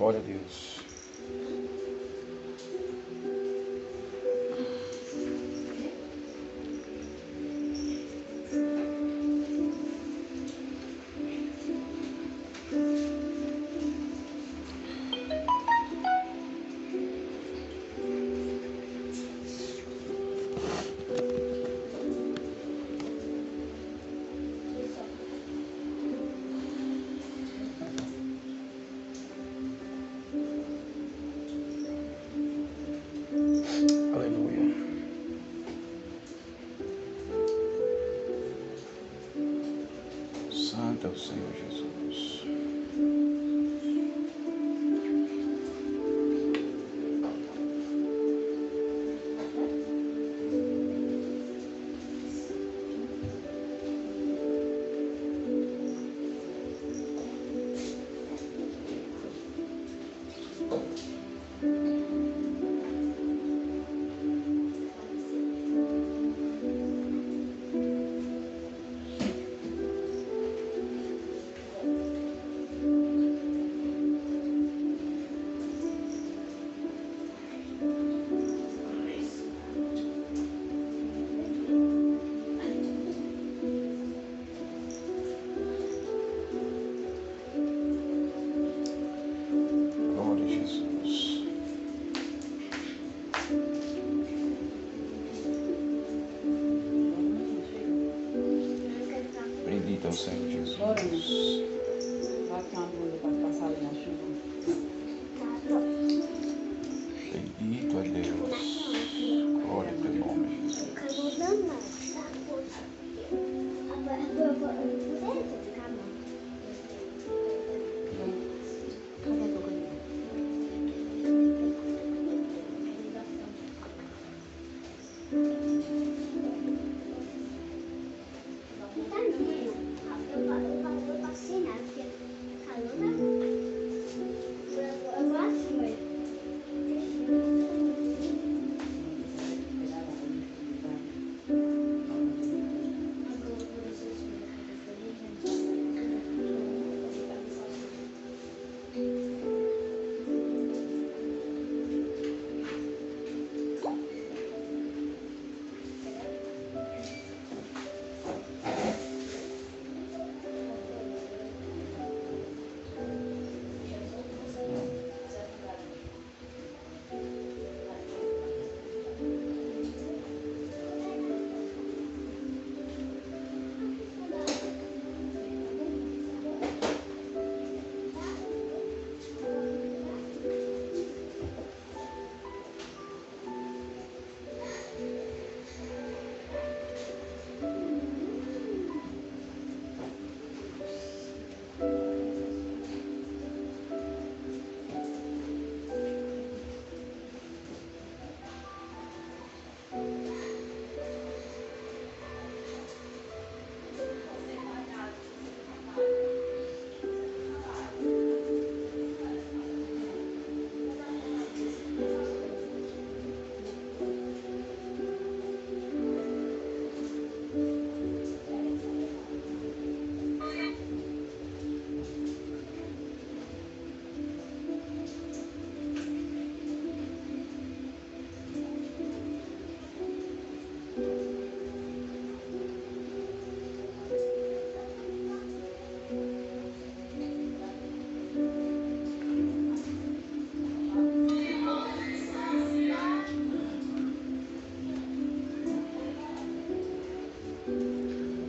Glória a Deus. Aleluia. Santo é o Senhor Jesus. Glória a Jesus. Bendito é o Senhor Jesus. Vai que uma blusa pode passar ali na chuva. Bendito é Deus. Glória ao teu nome, Jesus.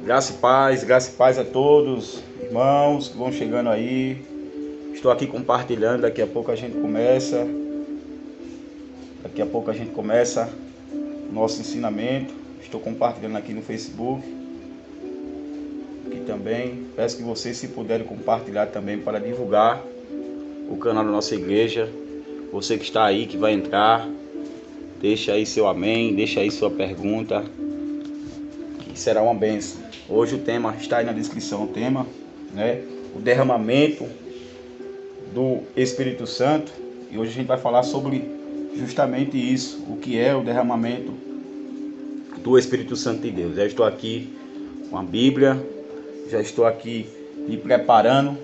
Graça e paz a todos, irmãos que vão chegando aí. Estou aqui compartilhando, daqui a pouco a gente começa o nosso ensinamento. Estou compartilhando aqui no Facebook, aqui também. Peço que vocês, se puderem, compartilhar também para divulgar o canal da nossa igreja. Você que está aí, que vai entrar, deixa aí seu amém, deixa aí sua pergunta, que será uma bênção. Hoje o tema está aí na descrição, o tema, né? O derramamento do Espírito Santo. E hoje a gente vai falar sobre justamente isso, o que é o derramamento do Espírito Santo de Deus. Já estou aqui com a Bíblia, já estou aqui me preparando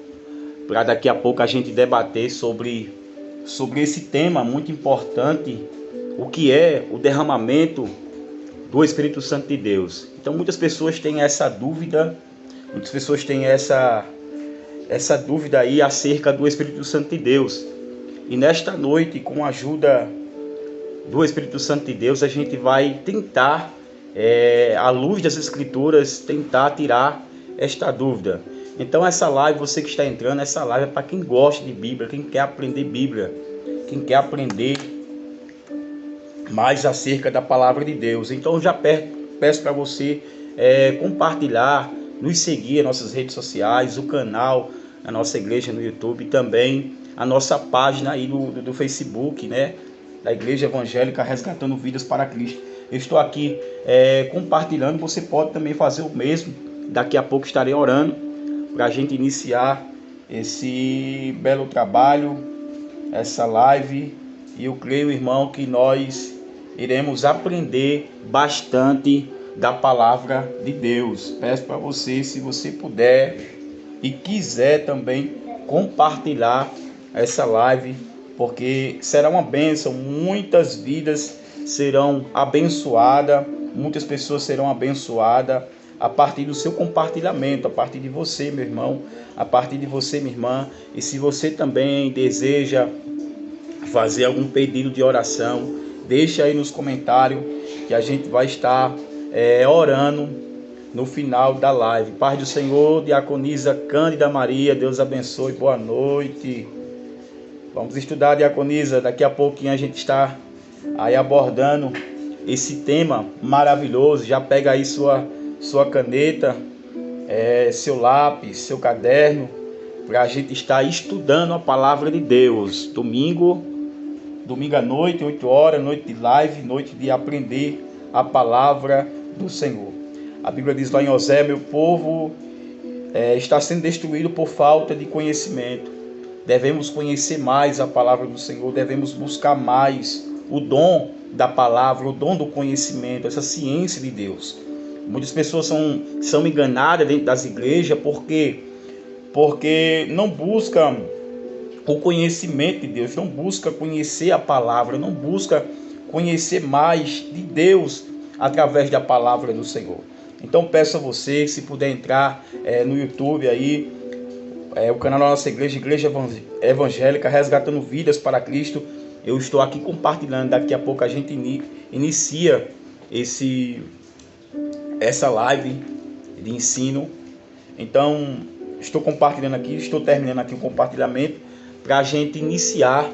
para daqui a pouco a gente debater sobre sobre esse tema muito importante, o que é o derramamento do Espírito Santo de Deus. Então muitas pessoas têm essa dúvida, muitas pessoas têm essa dúvida aí acerca do Espírito Santo de Deus. E nesta noite, com a ajuda do Espírito Santo de Deus, a gente vai tentar, à luz das Escrituras, tentar tirar esta dúvida. Então essa live, você que está entrando, essa live é para quem gosta de Bíblia, quem quer aprender Bíblia, quem quer aprender mais acerca da palavra de Deus. Então já peço para você compartilhar, nos seguir nas nossas redes sociais, o canal, a nossa igreja no YouTube, também a nossa página aí do Facebook, né, da Igreja Evangélica Resgatando Vidas para Cristo. Eu estou aqui compartilhando, você pode também fazer o mesmo. Daqui a pouco estarei orando para a gente iniciar esse belo trabalho, essa live. E eu creio, irmão, que nós iremos aprender bastante da palavra de Deus. Peço para você, se você puder e quiser também compartilhar essa live, porque será uma bênção, muitas vidas serão abençoadas, muitas pessoas serão abençoadas a partir do seu compartilhamento, a partir de você, meu irmão, a partir de você, minha irmã. E se você também deseja fazer algum pedido de oração, deixa aí nos comentários que a gente vai estar orando no final da live. Paz do Senhor, diaconisa Cândida Maria, Deus abençoe, boa noite. Vamos estudar, diaconisa, daqui a pouquinho a gente está aí abordando esse tema maravilhoso. Já pega aí sua caneta, seu lápis, seu caderno, para a gente estar estudando a palavra de Deus. Domingo à noite, 8 horas, noite de live, noite de aprender a palavra do Senhor. A Bíblia diz lá em Osé: meu povo está sendo destruído por falta de conhecimento. Devemos conhecer mais a palavra do Senhor, devemos buscar mais o dom da palavra, o dom do conhecimento, essa ciência de Deus. Muitas pessoas são enganadas dentro das igrejas porque não buscam o conhecimento de Deus, não busca conhecer a palavra, não busca conhecer mais de Deus através da palavra do Senhor. Então peço a você, se puder entrar no YouTube aí, o canal da nossa igreja, Igreja Evangélica Resgatando Vidas para Cristo. Eu estou aqui compartilhando, daqui a pouco a gente inicia essa live de ensino. Então estou compartilhando aqui, estou terminando aqui o compartilhamento para a gente iniciar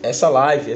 essa live,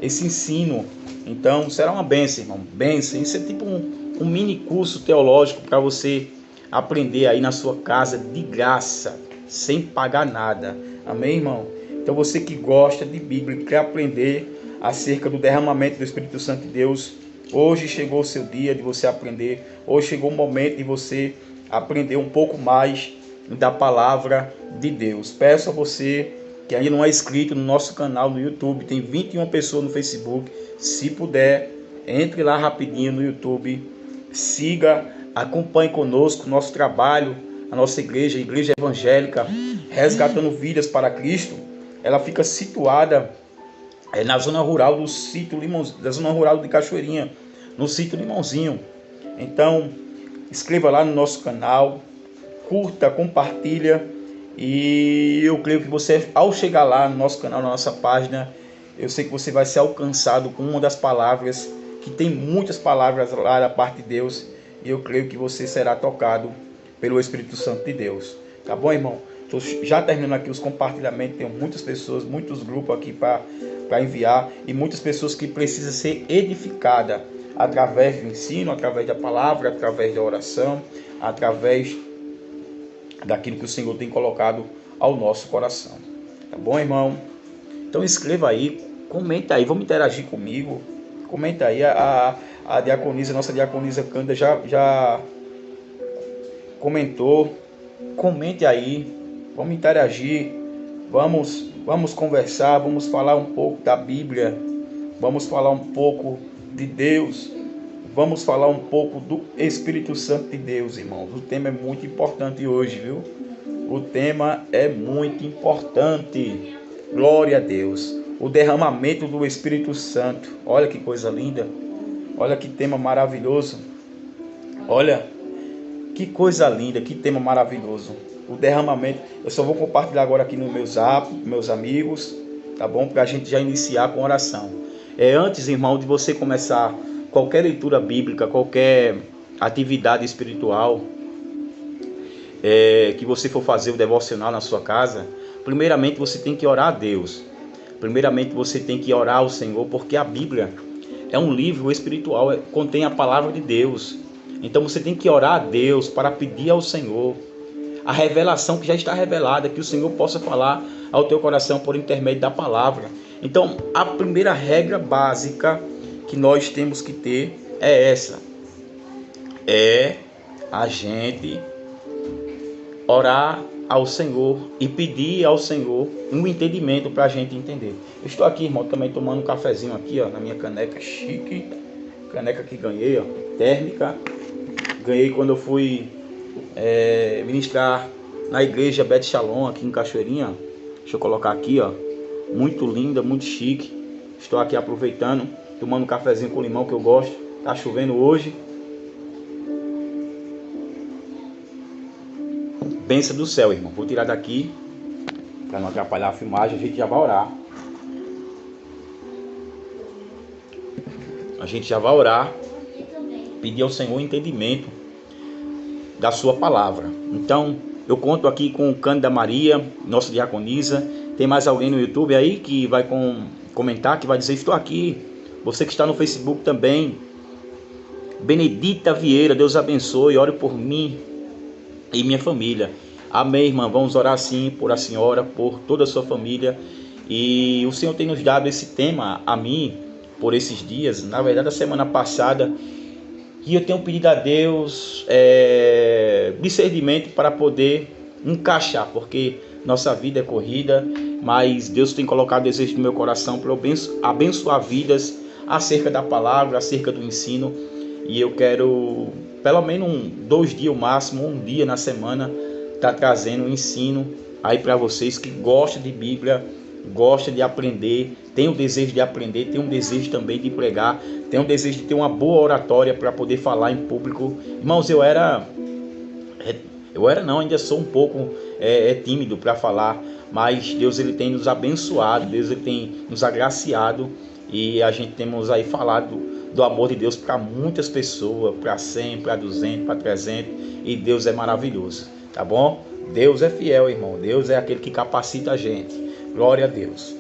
esse ensino. Então será uma bênção, irmão, bênção. Isso é tipo um mini curso teológico para você aprender aí na sua casa de graça, sem pagar nada. Amém, irmão? Então você que gosta de Bíblia e quer aprender acerca do derramamento do Espírito Santo de Deus, hoje chegou o seu dia de você aprender. Hoje chegou o momento de você aprender um pouco mais da palavra de Deus. Peço a você que ainda não é inscrito no nosso canal no YouTube, tem 21 pessoas no Facebook. Se puder, entre lá rapidinho no YouTube, siga, acompanhe conosco o nosso trabalho, a nossa igreja, a Igreja Evangélica Resgatando Vidas para Cristo. Ela fica situada na zona rural do sítio da zona rural de Cachoeirinha, no sítio Limãozinho. Então, inscreva lá no nosso canal, curta, compartilha, e eu creio que você, ao chegar lá no nosso canal, na nossa página, eu sei que você vai ser alcançado com uma das palavras, que tem muitas palavras lá da parte de Deus, e eu creio que você será tocado pelo Espírito Santo de Deus. Tá bom, irmão? Estou já terminando aqui os compartilhamentos. Tenho muitas pessoas, muitos grupos aqui para enviar, e muitas pessoas que precisam ser edificadas através do ensino, através da palavra, através da oração, através daquilo que o Senhor tem colocado ao nosso coração. Tá bom, irmão? Então escreva aí, comenta aí, vamos interagir comigo. Comenta aí, a diaconisa, nossa diaconisa Cândida já comentou. Comente aí, vamos interagir, vamos conversar, vamos falar um pouco da Bíblia, vamos falar um pouco de Deus, vamos falar um pouco do Espírito Santo de Deus, irmãos. O tema é muito importante hoje, viu? O tema é muito importante. Glória a Deus. O derramamento do Espírito Santo. Olha que coisa linda. Olha que tema maravilhoso. Olha que coisa linda, que tema maravilhoso. O derramamento. Eu só vou compartilhar agora aqui no meu zap, meus amigos, tá bom? Para a gente já iniciar com oração. Antes, irmão, de você começar qualquer leitura bíblica, qualquer atividade espiritual, que você for fazer o devocional na sua casa, primeiramente você tem que orar a Deus. Primeiramente você tem que orar ao Senhor, porque a Bíblia é um livro espiritual, contém a palavra de Deus. Então você tem que orar a Deus para pedir ao Senhor a revelação que já está revelada, que o Senhor possa falar ao teu coração por intermédio da palavra. Então a primeira regra básica que nós temos que ter é essa. É a gente orar ao Senhor e pedir ao Senhor um entendimento para a gente entender. Eu estou aqui, irmão, também tomando um cafezinho aqui, ó, na minha caneca chique. Caneca que ganhei, ó, térmica. Ganhei quando eu fui ministrar na igreja Beth Shalom, aqui em Cachoeirinha. Deixa eu colocar aqui, ó. Muito linda, muito chique. Estou aqui aproveitando, tomando um cafezinho com limão que eu gosto. Tá chovendo hoje. Bênção do céu, irmão. Vou tirar daqui para não atrapalhar a filmagem. A gente já vai orar. A gente já vai orar. Pedir ao Senhor entendimento da sua palavra. Então, eu conto aqui com Cândida Maria, nossa diaconisa. Tem mais alguém no YouTube aí que vai comentar, que vai dizer: estou aqui. Você que está no Facebook também. Benedita Vieira, Deus abençoe. Ore por mim e minha família. Amém, irmã. Vamos orar sim por a senhora, por toda a sua família. E o Senhor tem nos dado esse tema a mim por esses dias. Na verdade, a semana passada, que eu tenho pedido a Deus discernimento para poder encaixar, porque nossa vida é corrida, mas Deus tem colocado desejo no meu coração para abençoar vidas acerca da palavra, acerca do ensino. E eu quero, pelo menos 2 dias, o máximo, 1 dia na semana, estar trazendo um ensino aí para vocês que gostam de Bíblia, gostam de aprender, tem o desejo de aprender, tem um desejo também de pregar, tem um desejo de ter uma boa oratória para poder falar em público. Irmãos, ainda sou um pouco tímido para falar, mas Deus ele tem nos abençoado, Deus ele tem nos agraciado, e a gente temos aí falado do amor de Deus para muitas pessoas, para 100, para 200, para 300, e Deus é maravilhoso, tá bom? Deus é fiel, irmão, Deus é aquele que capacita a gente, glória a Deus.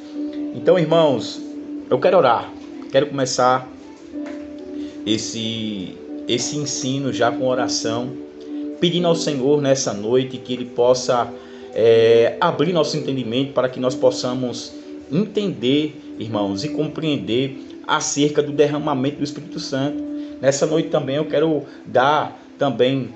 Então, irmãos, eu quero orar, quero começar esse ensino já com oração, pedindo ao Senhor nessa noite que Ele possa abrir nosso entendimento para que nós possamos entender, irmãos, e compreender acerca do derramamento do Espírito Santo. Nessa noite também eu quero dar também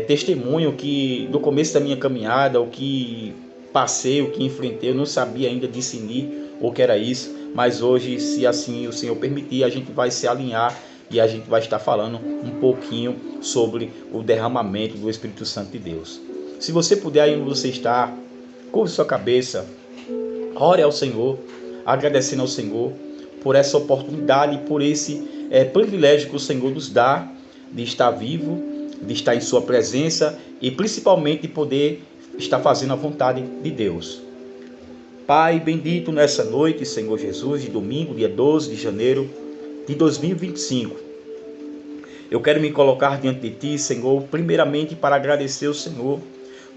testemunho que no começo da minha caminhada, o que passei, o que enfrentei, eu não sabia ainda discernir o que era isso, mas hoje, se assim o Senhor permitir, a gente vai se alinhar e a gente vai estar falando um pouquinho sobre o derramamento do Espírito Santo de Deus. Se você puder, aí onde você está, curve sua cabeça, ore ao Senhor, agradecendo ao Senhor por essa oportunidade, por esse privilégio que o Senhor nos dá de estar vivo, de estar em sua presença e principalmente de poder estar fazendo a vontade de Deus. Pai bendito, nessa noite, Senhor Jesus, de domingo, dia 12 de janeiro de 2025, eu quero me colocar diante de Ti, Senhor, primeiramente para agradecer ao Senhor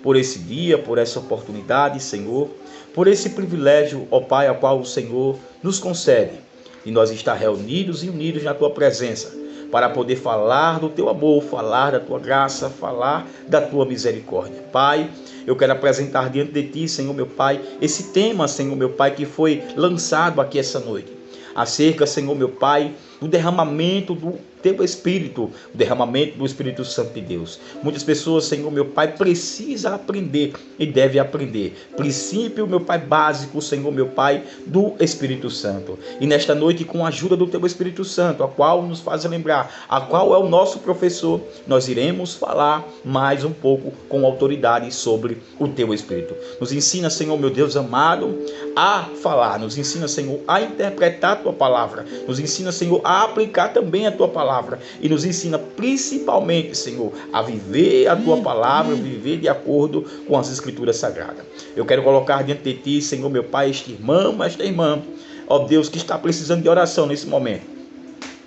por esse dia, por essa oportunidade, Senhor, por esse privilégio, ó Pai, ao qual o Senhor nos concede, e nós estar reunidos e unidos na Tua presença, para poder falar do Teu amor, falar da Tua graça, falar da Tua misericórdia. Pai, eu quero apresentar diante de Ti, Senhor meu Pai, esse tema, Senhor meu Pai, que foi lançado aqui essa noite, acerca, Senhor meu Pai, do derramamento do teu Espírito, o derramamento do Espírito Santo de Deus. Muitas pessoas, Senhor, meu Pai, precisa aprender e deve aprender. Princípio, meu Pai, básico, Senhor, meu Pai, do Espírito Santo. E nesta noite, com a ajuda do teu Espírito Santo, a qual nos faz lembrar, a qual é o nosso professor, nós iremos falar mais um pouco com autoridade sobre o teu Espírito. Nos ensina, Senhor, meu Deus amado, a falar. Nos ensina, Senhor, a interpretar a tua palavra. Nos ensina, Senhor, a aplicar também a tua palavra. E nos ensina principalmente, Senhor, a viver a tua palavra, viver de acordo com as Escrituras Sagradas. Eu quero colocar diante de ti, Senhor, meu Pai, este irmão, esta irmã, ó Deus, que está precisando de oração nesse momento.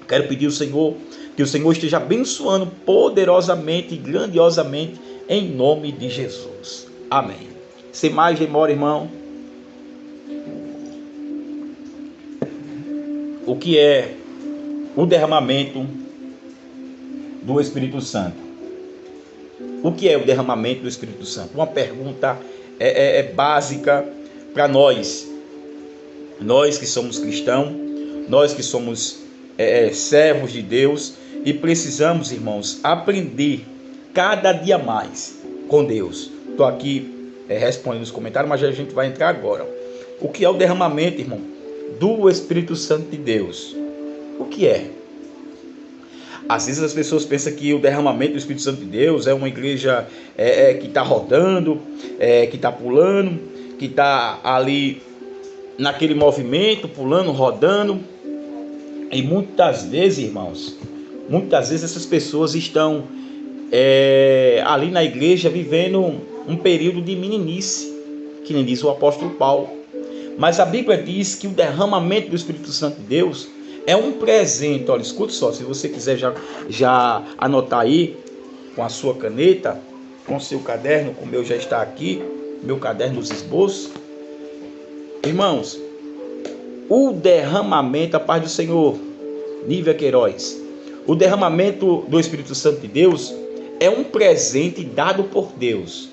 Quero pedir ao Senhor, que o Senhor esteja abençoando poderosamente e grandiosamente, em nome de Jesus. Amém. Sem mais demora, irmão. O que é o derramamento do Espírito Santo? O que é o derramamento do Espírito Santo? Uma pergunta básica para nós que somos cristãos, nós que somos servos de Deus e precisamos, irmãos, aprender cada dia mais com Deus. Estou aqui respondendo os comentários, mas a gente vai entrar agora. O que é o derramamento, irmão, do Espírito Santo de Deus? O que é? Às vezes as pessoas pensam que o derramamento do Espírito Santo de Deus é uma igreja que está rodando, que está pulando, que está ali naquele movimento, pulando, rodando. E muitas vezes, irmãos, essas pessoas estão ali na igreja vivendo um período de meninice, que nem diz o apóstolo Paulo. Mas a Bíblia diz que o derramamento do Espírito Santo de Deus é um presente. Olha, escuta só, se você quiser já anotar aí com a sua caneta, com o seu caderno, como o meu já está aqui, meu caderno dos esboços. Irmãos, o derramamento, a paz do Senhor, Nívia Queiroz, o derramamento do Espírito Santo de Deus é um presente dado por Deus.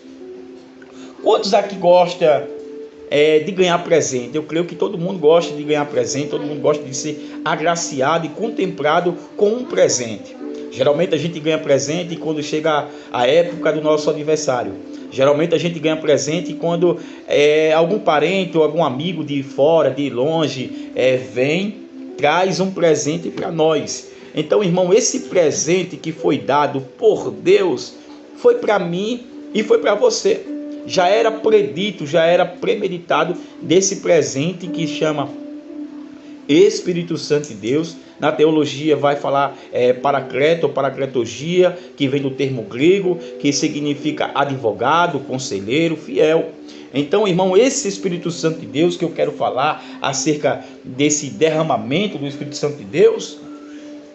Quantos aqui gostam de ganhar presente? Eu creio que todo mundo gosta de ganhar presente, todo mundo gosta de ser agraciado e contemplado com um presente. Geralmente a gente ganha presente quando chega a época do nosso aniversário. Geralmente a gente ganha presente quando algum parente ou algum amigo de fora, de longe, vem, traz um presente para nós. Então, irmão, esse presente que foi dado por Deus foi para mim e foi para você. Já era predito, já era premeditado desse presente que chama Espírito Santo de Deus. Na teologia vai falar paracleto ou paracletogia, que vem do termo grego, que significa advogado, conselheiro, fiel. Então, irmão, esse Espírito Santo de Deus que eu quero falar acerca desse derramamento do Espírito Santo de Deus,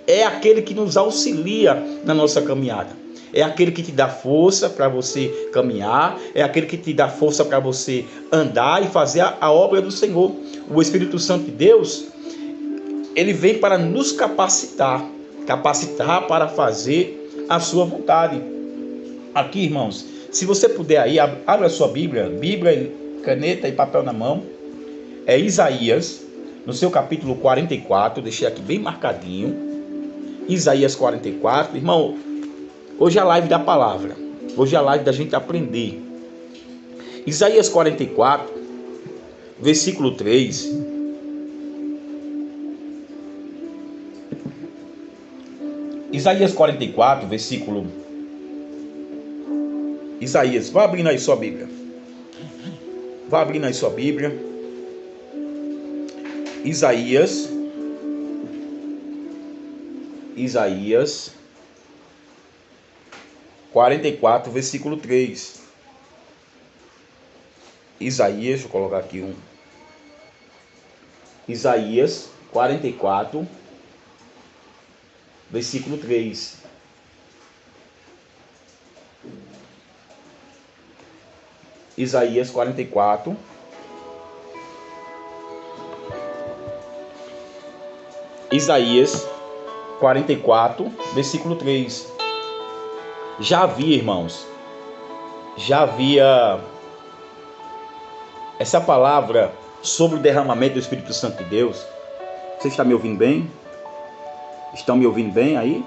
é aquele que nos auxilia na nossa caminhada. É aquele que te dá força para você caminhar, é aquele que te dá força para você andar e fazer a obra do Senhor. O Espírito Santo de Deus, ele vem para nos capacitar para fazer a sua vontade. Aqui, irmãos, se você puder aí, abra a sua Bíblia, caneta e papel na mão. É Isaías, no seu capítulo 44, deixei aqui bem marcadinho. Isaías 44, irmão, hoje é a live da palavra, hoje é a live da gente aprender. Isaías 44, versículo 3. Isaías 44, versículo... Isaías, vá abrindo aí sua Bíblia. Vá abrindo aí sua Bíblia. Isaías 44, versículo 3. Isaías, deixa eu colocar aqui um. Isaías 44, versículo 3. Isaías 44. Isaías 44, versículo 3. Já havia, irmãos, essa palavra sobre o derramamento do Espírito Santo de Deus. Você está me ouvindo bem? Estão me ouvindo bem aí?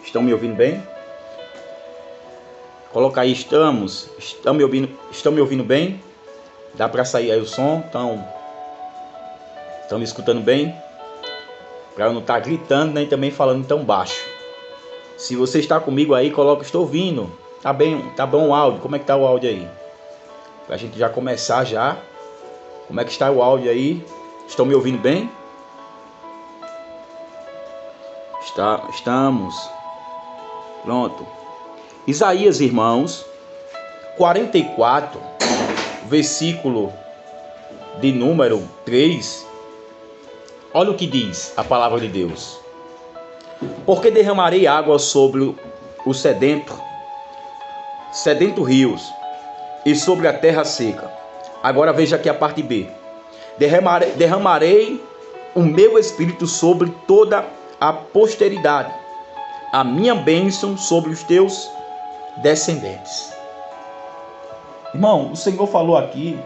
Estão me ouvindo bem? Coloca aí, estão me ouvindo bem? Dá para sair aí o som? Estão me escutando bem? Para eu não estar gritando nem também falando tão baixo. Se você está comigo aí, coloca estou ouvindo. Tá bom o áudio? Como é que tá o áudio aí? Pra gente já começar já. Como é que está o áudio aí? Estão me ouvindo bem? Estamos. Pronto. Isaías, irmãos, 44, versículo de número 3. Olha o que diz a palavra de Deus. Porque derramarei água sobre o sedento rios, e sobre a terra seca. Agora veja aqui a parte B. Derramarei o meu espírito sobre toda a posteridade, a minha bênção sobre os teus descendentes. Irmão, o Senhor falou aqui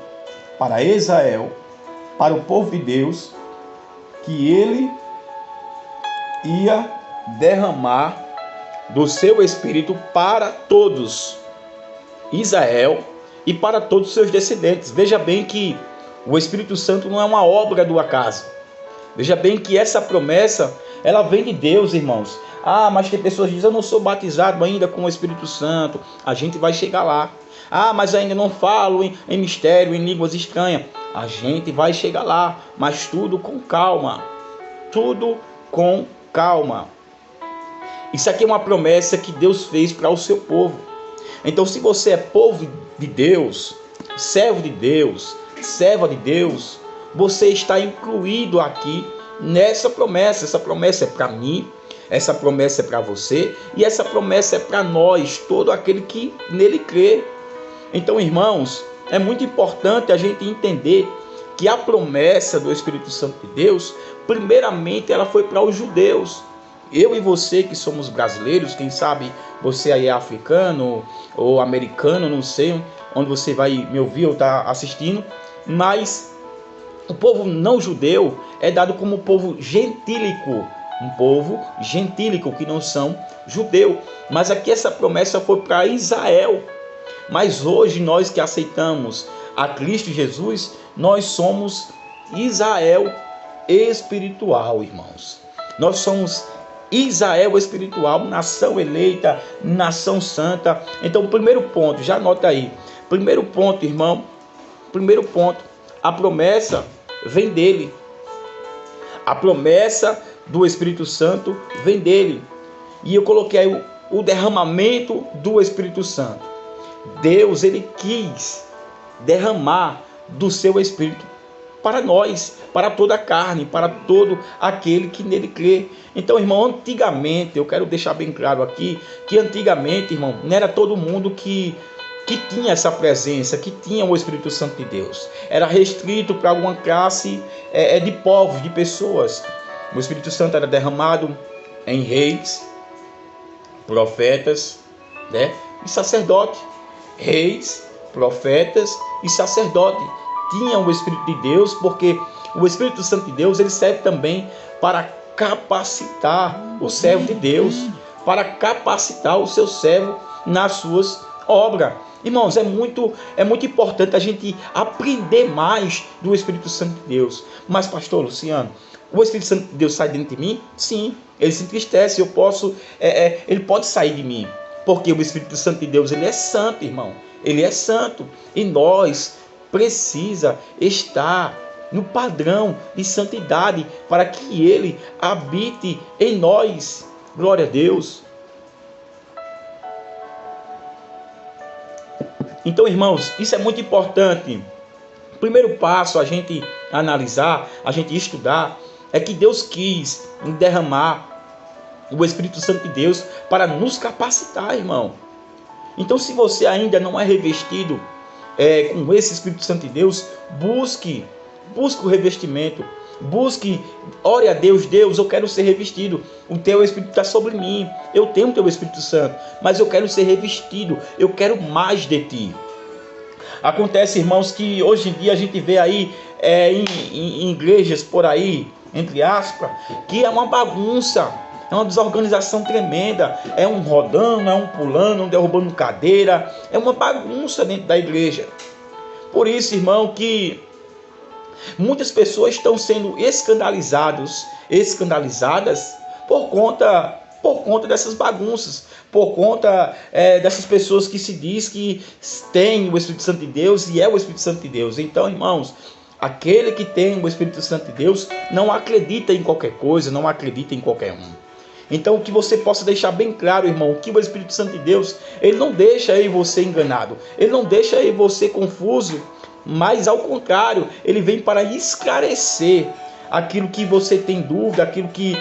para Israel, para o povo de Deus, que ele ia derramar do seu espírito para todos Israel e para todos os seus descendentes. Veja bem que o Espírito Santo não é uma obra do acaso. Veja bem que essa promessa, ela vem de Deus, irmãos. Ah, mas tem pessoas que dizem, eu não sou batizado ainda com o Espírito Santo. A gente vai chegar lá. Ah, mas ainda não falo em mistério, em línguas estranhas. A gente vai chegar lá, mas tudo com calma. Tudo com calma. Isso aqui é uma promessa que Deus fez para o seu povo. Então, se você é povo de Deus, servo de Deus, serva de Deus, você está incluído aqui nessa promessa. Essa promessa é para mim, essa promessa é para você e essa promessa é para nós, todo aquele que nele crê. Então, irmãos, é muito importante a gente entender que a promessa do Espírito Santo de Deus, primeiramente, ela foi para os judeus. Eu e você que somos brasileiros, quem sabe você aí é africano ou americano, não sei onde você vai me ouvir ou está assistindo, mas o povo não judeu é dado como povo gentílico, um povo gentílico que não são judeu. Mas aqui essa promessa foi para Israel. Mas hoje nós que aceitamos a Cristo Jesus, nós somos Israel espiritual, irmãos. Nós somos Israel espiritual, nação eleita, nação santa. Então, primeiro ponto, já anota aí. Primeiro ponto, irmão. Primeiro ponto, a promessa vem dele. A promessa do Espírito Santo vem dele. E eu coloquei aí o derramamento do Espírito Santo. Deus, ele quis derramar do seu Espírito para nós, para toda a carne, para todo aquele que nele crê. Então, irmão, antigamente, eu quero deixar bem claro aqui, que antigamente, irmão, não era todo mundo que tinha essa presença, que tinha o Espírito Santo de Deus. Era restrito para alguma classe de povos, de pessoas. O Espírito Santo era derramado em reis, profetas, né, e sacerdotes. Reis, profetas e sacerdotes tinham o Espírito de Deus, porque o Espírito Santo de Deus, ele serve também para capacitar o servo de Deus, para capacitar o seu servo nas suas obras. Irmãos, é muito importante a gente aprender mais do Espírito Santo de Deus. Mas, pastor Luciano, o Espírito Santo de Deus sai dentro de mim? Sim, ele se entristece, ele pode sair de mim, porque o Espírito Santo de Deus, ele é santo, irmão. Ele é santo e nós precisa estar no padrão de santidade para que ele habite em nós. Glória a Deus. Então, irmãos, isso é muito importante. O primeiro passo a gente analisar, a gente estudar, é que Deus quis derramar o Espírito Santo de Deus para nos capacitar, irmão. Então, se você ainda não é revestido com esse Espírito Santo de Deus, busque o revestimento, ore a Deus. Deus, eu quero ser revestido, o teu Espírito está sobre mim, eu tenho o teu Espírito Santo, mas eu quero ser revestido, eu quero mais de ti. Acontece, irmãos, que hoje em dia a gente vê aí em igrejas por aí, entre aspas, que é uma bagunça, é uma desorganização tremenda, é um rodando, é um pulando, um derrubando cadeira, é uma bagunça dentro da igreja. Por isso, irmão, que muitas pessoas estão sendo escandalizadas por conta dessas bagunças, por conta dessas pessoas que se diz que tem o Espírito Santo de Deus e é o Espírito Santo de Deus. Então, irmãos, aquele que tem o Espírito Santo de Deus não acredita em qualquer coisa, não acredita em qualquer um. Então, que você possa deixar bem claro, irmão, que o Espírito Santo de Deus, ele não deixa aí você enganado, ele não deixa aí você confuso, mas ao contrário, ele vem para esclarecer aquilo que você tem dúvida, aquilo que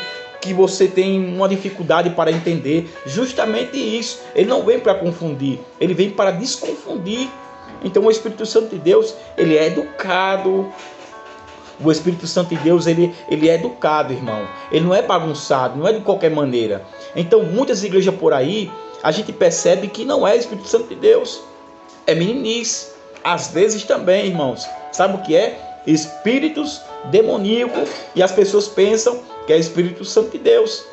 você tem uma dificuldade para entender. Justamente isso, ele não vem para confundir, ele vem para desconfundir. Então o Espírito Santo de Deus, ele é educado. O Espírito Santo de Deus, ele é educado, irmão. Ele não é bagunçado, não é de qualquer maneira. Então muitas igrejas por aí, a gente percebe que não é Espírito Santo de Deus, é meninice. Às vezes também, irmãos, sabe o que é? Espíritos demoníacos, e as pessoas pensam que é Espírito Santo de Deus.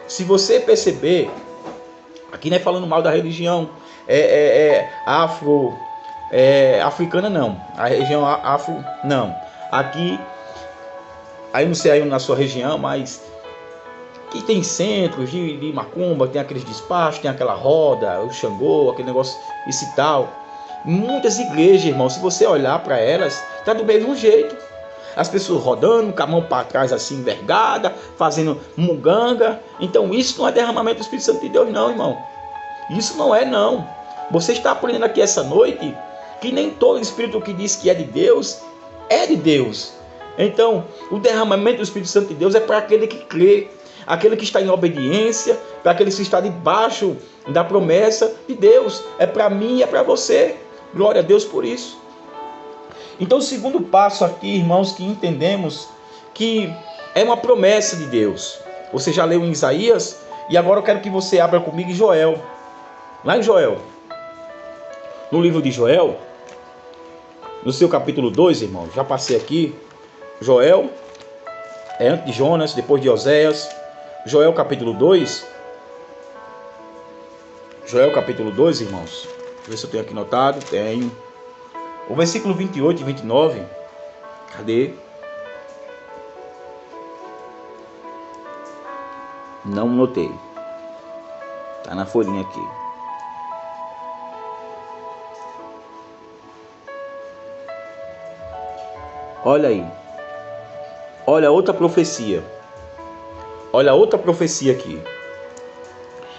Se você perceber, aqui não é falando mal da religião africana, não, a região afro, não, aqui, aí não sei aí na sua região, mas que tem centros de macumba, tem aqueles despachos, tem aquela roda, o Xangô, aquele negócio, isso e tal. Muitas igrejas, irmão, se você olhar para elas, está do mesmo jeito. As pessoas rodando, com a mão para trás assim, envergada, fazendo muganga. Então isso não é derramamento do Espírito Santo de Deus, não, irmão. Isso não é, não. Você está aprendendo aqui essa noite que nem todo espírito que diz que é de Deus, é de Deus. Então, o derramamento do Espírito Santo de Deus é para aquele que crê, aquele que está em obediência, para aquele que está debaixo da promessa de Deus. É para mim e é para você. Glória a Deus por isso. Então, o segundo passo aqui, irmãos, que entendemos que é uma promessa de Deus. Você já leu em Isaías? E agora eu quero que você abra comigo em Joel. Lá em Joel. No livro de Joel, no seu capítulo 2, irmão, já passei aqui. Joel é antes de Jonas, depois de Oséias. Joel capítulo 2. Joel capítulo 2, irmãos. Deixa eu ver se eu tenho aqui notado. Tenho. O versículo 28 e 29. Cadê? Não notei. Está na folhinha aqui. Olha aí. Olha outra profecia. Olha outra profecia aqui.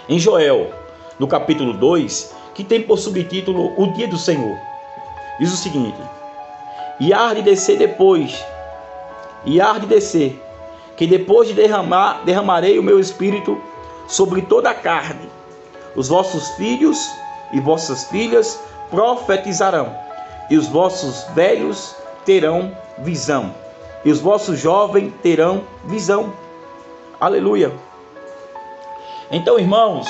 Em Joel, no capítulo 2, que tem por subtítulo O Dia do Senhor. Diz o seguinte: E há de descer, que depois de derramarei o meu espírito sobre toda a carne. Os vossos filhos e vossas filhas profetizarão, e os vossos velhos terão visão, e os vossos jovens terão visão. Aleluia. Então, irmãos,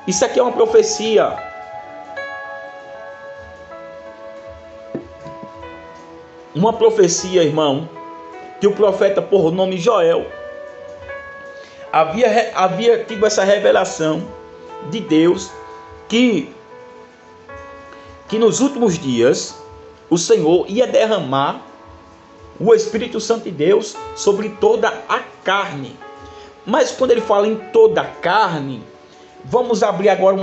isso aqui é uma profecia. Uma profecia, irmão, que o profeta por nome Joel havia tido essa revelação de Deus que nos últimos dias o Senhor ia derramar o Espírito Santo de Deus sobre toda a carne. Mas quando ele fala em toda a carne, vamos abrir agora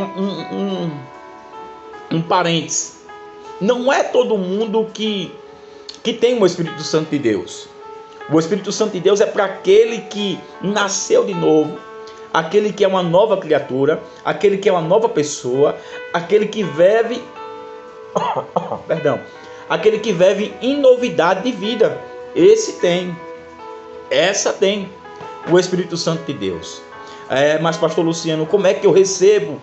um parênteses. Não é todo mundo que tem o Espírito Santo de Deus. O Espírito Santo de Deus é para aquele que nasceu de novo, aquele que é uma nova criatura, aquele que é uma nova pessoa, aquele que vive, aquele que vive em novidade de vida. Essa tem o Espírito Santo de Deus. Mas pastor Luciano, como é que eu recebo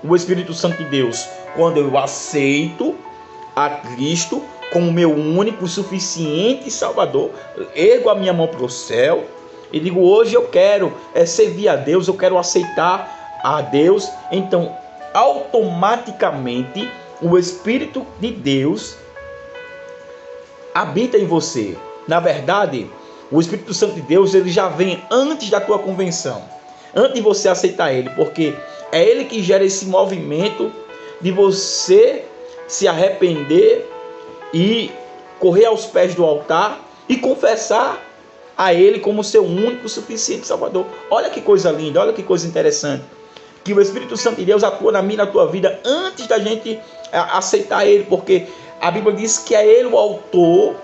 o Espírito Santo de Deus? Quando eu aceito a Cristo como meu único, suficiente Salvador, ergo a minha mão para o céu e digo: hoje eu quero servir a Deus, eu quero aceitar a Deus. Então, automaticamente, o Espírito de Deus habita em você. Na verdade, O Espírito Santo de Deus, ele já vem antes da tua convenção, antes de você aceitar ele, porque é ele que gera esse movimento de você se arrepender e correr aos pés do altar e confessar a ele como seu único, suficiente Salvador. Olha que coisa linda, olha que coisa interessante, que o Espírito Santo de Deus atua na minha, na tua vida, antes da gente aceitar ele, porque a Bíblia diz que é ele o autor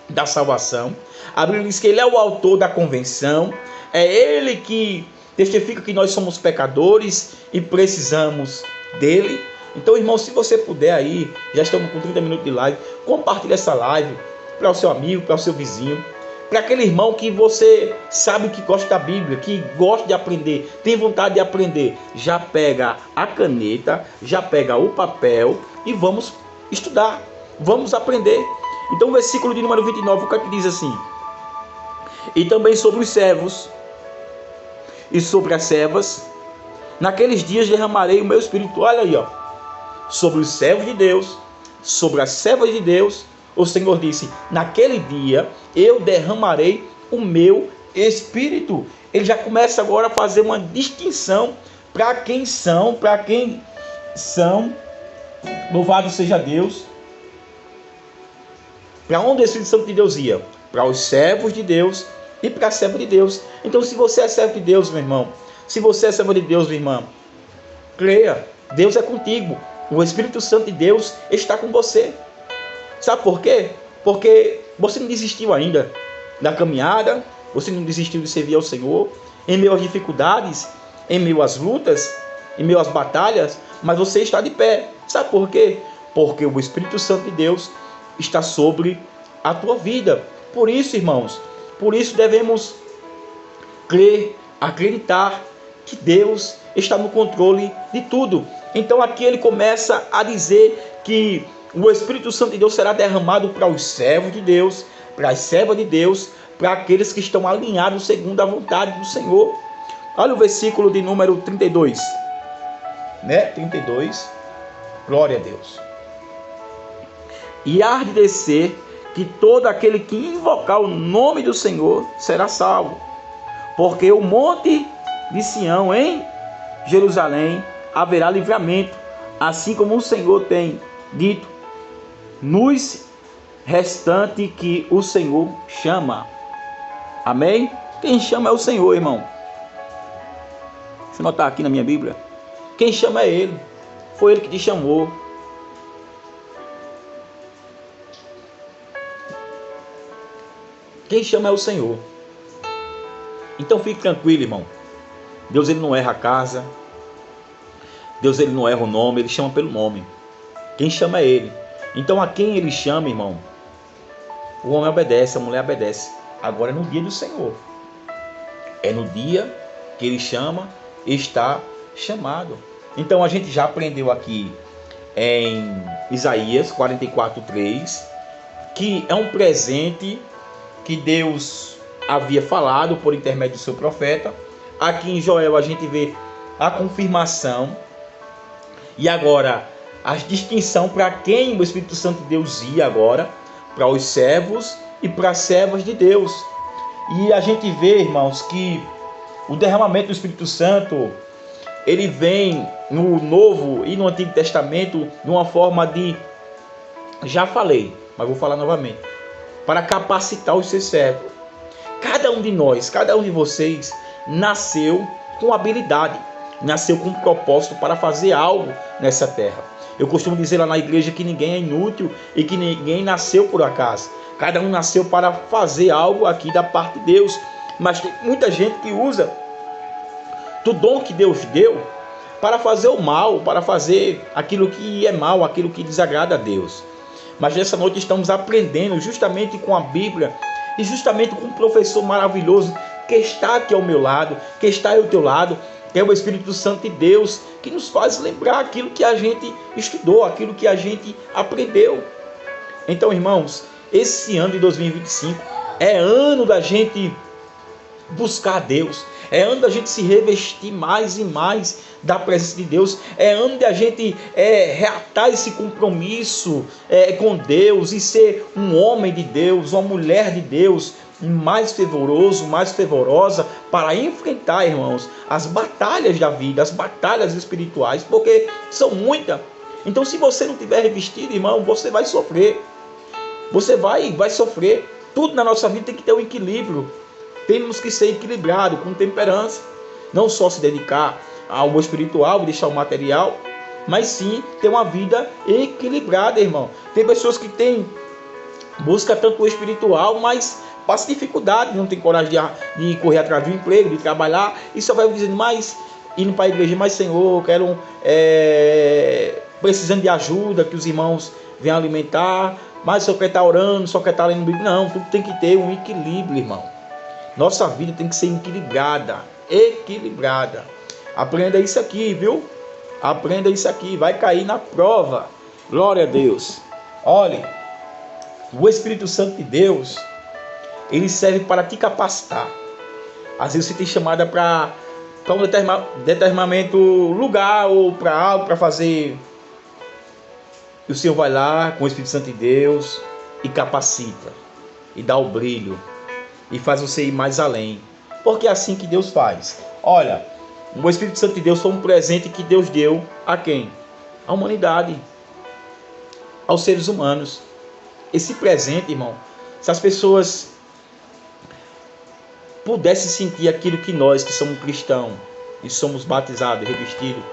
da salvação. A Bíblia diz que ele é o autor da convenção, é ele que testifica que nós somos pecadores e precisamos dele. Então, irmão, se você puder aí, já estamos com 30 minutos de live, compartilhe essa live para o seu amigo, para o seu vizinho, para aquele irmão que você sabe que gosta da Bíblia, que gosta de aprender, tem vontade de aprender. Já pega a caneta, já pega o papel e vamos estudar, vamos aprender. Então o versículo de número 29, o que diz assim: e também sobre os servos e sobre as servas, naqueles dias derramarei o meu espírito. Olha aí, ó, sobre os servos de Deus, sobre as servas de Deus. O Senhor disse: naquele dia eu derramarei o meu espírito. Ele já começa agora a fazer uma distinção para quem são, louvado seja Deus. Para onde o Espírito Santo de Deus ia? Para os servos de Deus e para a serva de Deus. Então, se você é servo de Deus, meu irmão, se você é servo de Deus, minha irmã, creia, Deus é contigo. O Espírito Santo de Deus está com você. Sabe por quê? Porque você não desistiu ainda da caminhada, você não desistiu de servir ao Senhor, em meio às dificuldades, em meio às lutas, em meio às batalhas, mas você está de pé. Sabe por quê? Porque o Espírito Santo de Deus está sobre a tua vida. Por isso, irmãos, por isso devemos crer, acreditar que Deus está no controle de tudo. Então aqui ele começa a dizer que o Espírito Santo de Deus será derramado para os servos de Deus, para as servas de Deus, para aqueles que estão alinhados segundo a vontade do Senhor. Olha o versículo de número 32, né? 32, glória a Deus. E há de descer que todo aquele que invocar o nome do Senhor será salvo. Porque o monte de Sião em Jerusalém haverá livramento, assim como o Senhor tem dito, nos restantes que o Senhor chama. Amém? Quem chama é o Senhor, irmão. Deixa eu notar aqui na minha Bíblia. Quem chama é Ele. Foi Ele que te chamou. Quem chama é o Senhor. Então fique tranquilo, irmão. Deus, ele não erra a casa. Deus, ele não erra o nome. Ele chama pelo nome. Quem chama é Ele. Então a quem Ele chama, irmão, o homem obedece, a mulher obedece. Agora é no dia do Senhor. É no dia que Ele chama, está chamado. Então a gente já aprendeu aqui em Isaías 44:3, que é um presente que Deus havia falado por intermédio do seu profeta. Aqui em Joel a gente vê a confirmação. E agora a distinção para quem o Espírito Santo de Deus ia agora, para os servos e para as servas de Deus. E a gente vê, irmãos, que o derramamento do Espírito Santo, ele vem no Novo e no Antigo Testamento de uma forma de, já falei, mas vou falar novamente, para capacitar os seus servos. Cada um de nós, cada um de vocês nasceu com habilidade, nasceu com um propósito para fazer algo nessa terra. Eu costumo dizer lá na igreja que ninguém é inútil e que ninguém nasceu por acaso. Cada um nasceu para fazer algo aqui da parte de Deus. Mas tem muita gente que usa do dom que Deus deu para fazer o mal, para fazer aquilo que é mal, aquilo que desagrada a Deus. Mas nessa noite estamos aprendendo justamente com a Bíblia e justamente com um professor maravilhoso que está aqui ao meu lado, que está ao teu lado, que é o Espírito Santo de Deus, que nos faz lembrar aquilo que a gente estudou, aquilo que a gente aprendeu. Então, irmãos, esse ano de 2025 é ano da gente buscar a Deus, é ano da gente se revestir mais e mais da presença de Deus, é ano de a gente reatar esse compromisso com Deus e ser um homem de Deus, uma mulher de Deus, mais fervoroso, mais fervorosa, para enfrentar, irmãos, as batalhas da vida, as batalhas espirituais, porque são muitas. Então, se você não tiver revestido, irmão, você vai sofrer. Você vai sofrer. Tudo na nossa vida tem que ter um equilíbrio. Temos que ser equilibrados, com temperança. Não só se dedicar ao espiritual, deixar o material, mas sim ter uma vida equilibrada, irmão. Tem pessoas que busca tanto o espiritual, mas passa dificuldade, não tem coragem de correr atrás de um emprego, de trabalhar, e só vai dizendo, mas indo para a igreja, mas Senhor, quero precisando de ajuda, que os irmãos venham alimentar, mas só quer estar orando, só quer estar lendo Bíblia. Não, tudo tem que ter um equilíbrio, irmão. Nossa vida tem que ser equilibrada. Aprenda isso aqui, viu? Aprenda isso aqui, vai cair na prova. Glória a Deus. Olhe, o Espírito Santo de Deus, ele serve para te capacitar. Às vezes você tem chamada para um determinado lugar ou para algo para fazer. E o Senhor vai lá com o Espírito Santo de Deus e capacita, e dá o brilho, e faz você ir mais além. Porque é assim que Deus faz. Olha, o Espírito Santo de Deus foi um presente que Deus deu a quem? À humanidade, aos seres humanos. Esse presente, irmão, se as pessoas pudessem sentir aquilo que nós, que somos cristãos e somos batizados, revestidos,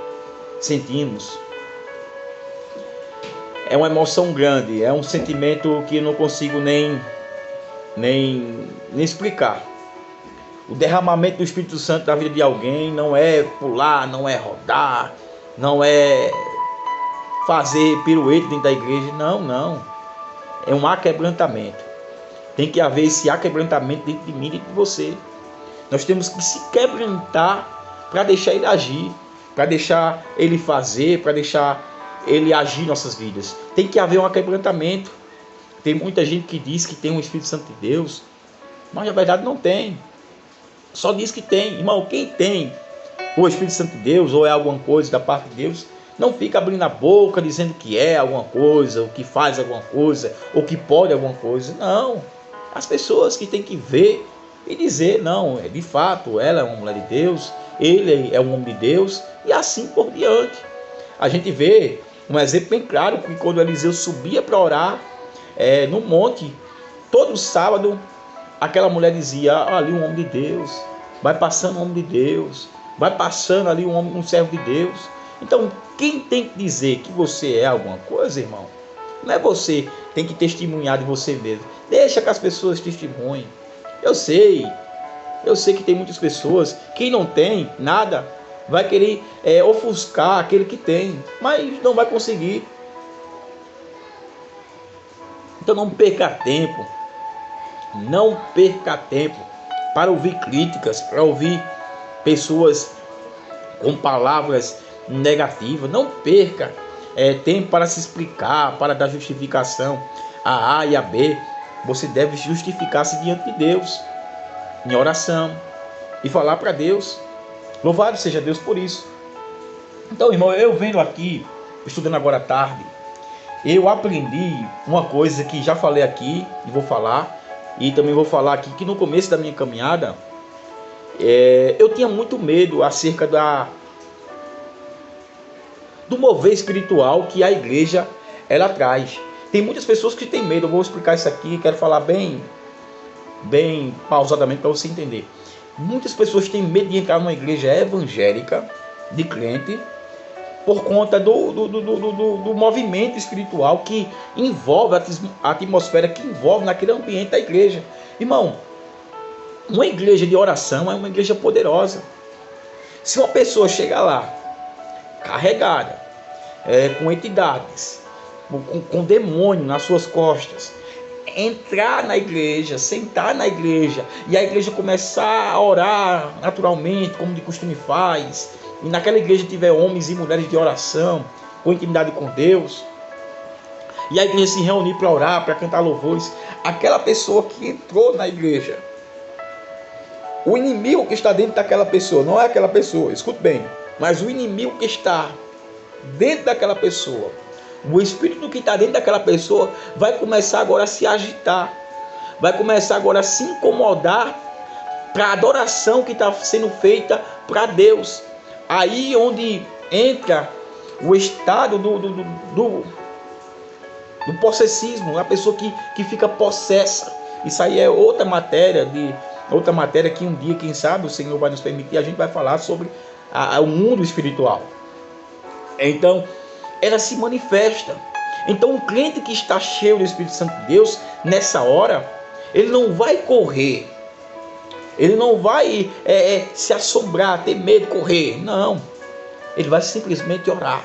sentimos, é uma emoção grande, é um sentimento que eu não consigo nem explicar. O derramamento do Espírito Santo na vida de alguém não é pular, não é rodar, não é fazer pirueta dentro da igreja, não. É um aquebrantamento. Tem que haver esse aquebrantamento dentro de mim, dentro de você. Nós temos que se quebrantar para deixar ele agir, para deixar ele fazer, para deixar ele agir em nossas vidas. Tem que haver um aquebrantamento. Tem muita gente que diz que tem um Espírito Santo de Deus, mas na verdade não tem. Só diz que tem. Irmão, quem tem o Espírito Santo de Deus ou é alguma coisa da parte de Deus, não fica abrindo a boca dizendo que é alguma coisa, ou que faz alguma coisa, ou que pode alguma coisa. Não. As pessoas que têm que ver e dizer, não, de fato, ela é uma mulher de Deus, ele é um homem de Deus, e assim por diante. A gente vê um exemplo bem claro, que quando Eliseu subia para orar no monte, todo sábado, aquela mulher dizia, ali um homem de Deus, vai passando um homem de Deus, vai passando ali um servo de Deus. Então, quem tem que dizer que você é alguma coisa, irmão, não é você, tem que testemunhar de você mesmo. Deixa que as pessoas testemunhem. Eu sei que tem muitas pessoas que não tem nada, vai querer ofuscar aquele que tem, mas não vai conseguir. Então não perca tempo para ouvir críticas, para ouvir pessoas com palavras negativas. Não perca tempo para se explicar, para dar justificação a A e a B. Você deve justificar-se diante de Deus, em oração, e falar para Deus. Louvado seja Deus por isso. Então, irmão, eu vendo aqui, estudando agora à tarde, eu aprendi uma coisa que já falei aqui, e vou falar, e também vou falar aqui, que no começo da minha caminhada, eu tinha muito medo acerca do mover espiritual que a igreja ela traz. Tem muitas pessoas que têm medo. Eu vou explicar isso aqui, quero falar bem pausadamente para você entender. Muitas pessoas têm medo de entrar numa igreja evangélica, de crente, por conta do movimento espiritual que envolve, a atmosfera que envolve naquele ambiente da igreja. Irmão, uma igreja de oração é uma igreja poderosa. Se uma pessoa chegar lá, carregada, com entidades, com demônio nas suas costas, entrar na igreja, sentar na igreja, e a igreja começar a orar naturalmente, como de costume faz, e naquela igreja tiver homens e mulheres de oração, com intimidade com Deus, e a igreja se reunir para orar, para cantar louvores, aquela pessoa que entrou na igreja, o inimigo que está dentro daquela pessoa, não é aquela pessoa, escute bem, mas o inimigo que está dentro daquela pessoa, o espírito que está dentro daquela pessoa vai começar agora a se agitar, vai começar agora a se incomodar para a adoração que está sendo feita para Deus. Aí onde entra o estado do possessismo, a pessoa que fica possessa. Isso aí é outra matéria que um dia, quem sabe, o Senhor vai nos permitir, a gente vai falar sobre o mundo espiritual. Então, ela se manifesta. Então, o crente que está cheio do Espírito Santo de Deus, nessa hora, ele não vai correr, ele não vai se assombrar, ter medo, correr. Não, ele vai simplesmente orar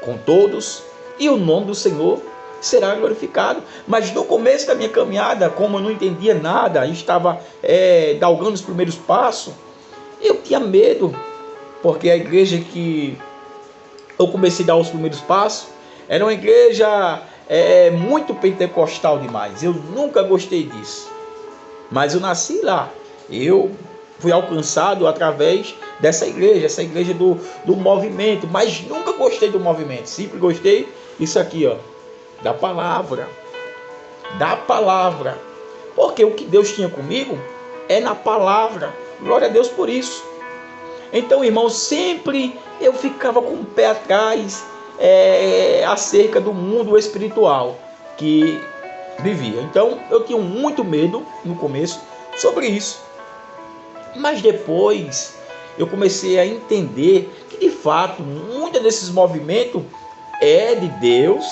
com todos e o nome do Senhor será glorificado. Mas no começo da minha caminhada, como eu não entendia nada, estava galgando os primeiros passos, eu tinha medo, porque a igreja que eu comecei a dar os primeiros passos era uma igreja muito pentecostal demais. Eu nunca gostei disso, mas eu nasci lá, eu fui alcançado através dessa igreja, essa igreja do movimento, mas nunca gostei do movimento, sempre gostei isso aqui, ó, da palavra, porque o que Deus tinha comigo é na palavra. Glória a Deus por isso. Então, irmão, sempre eu ficava com o pé atrás acerca do mundo espiritual que vivia. Então, eu tinha muito medo no começo sobre isso. Mas depois eu comecei a entender que, de fato, muitos desses movimentos é de Deus,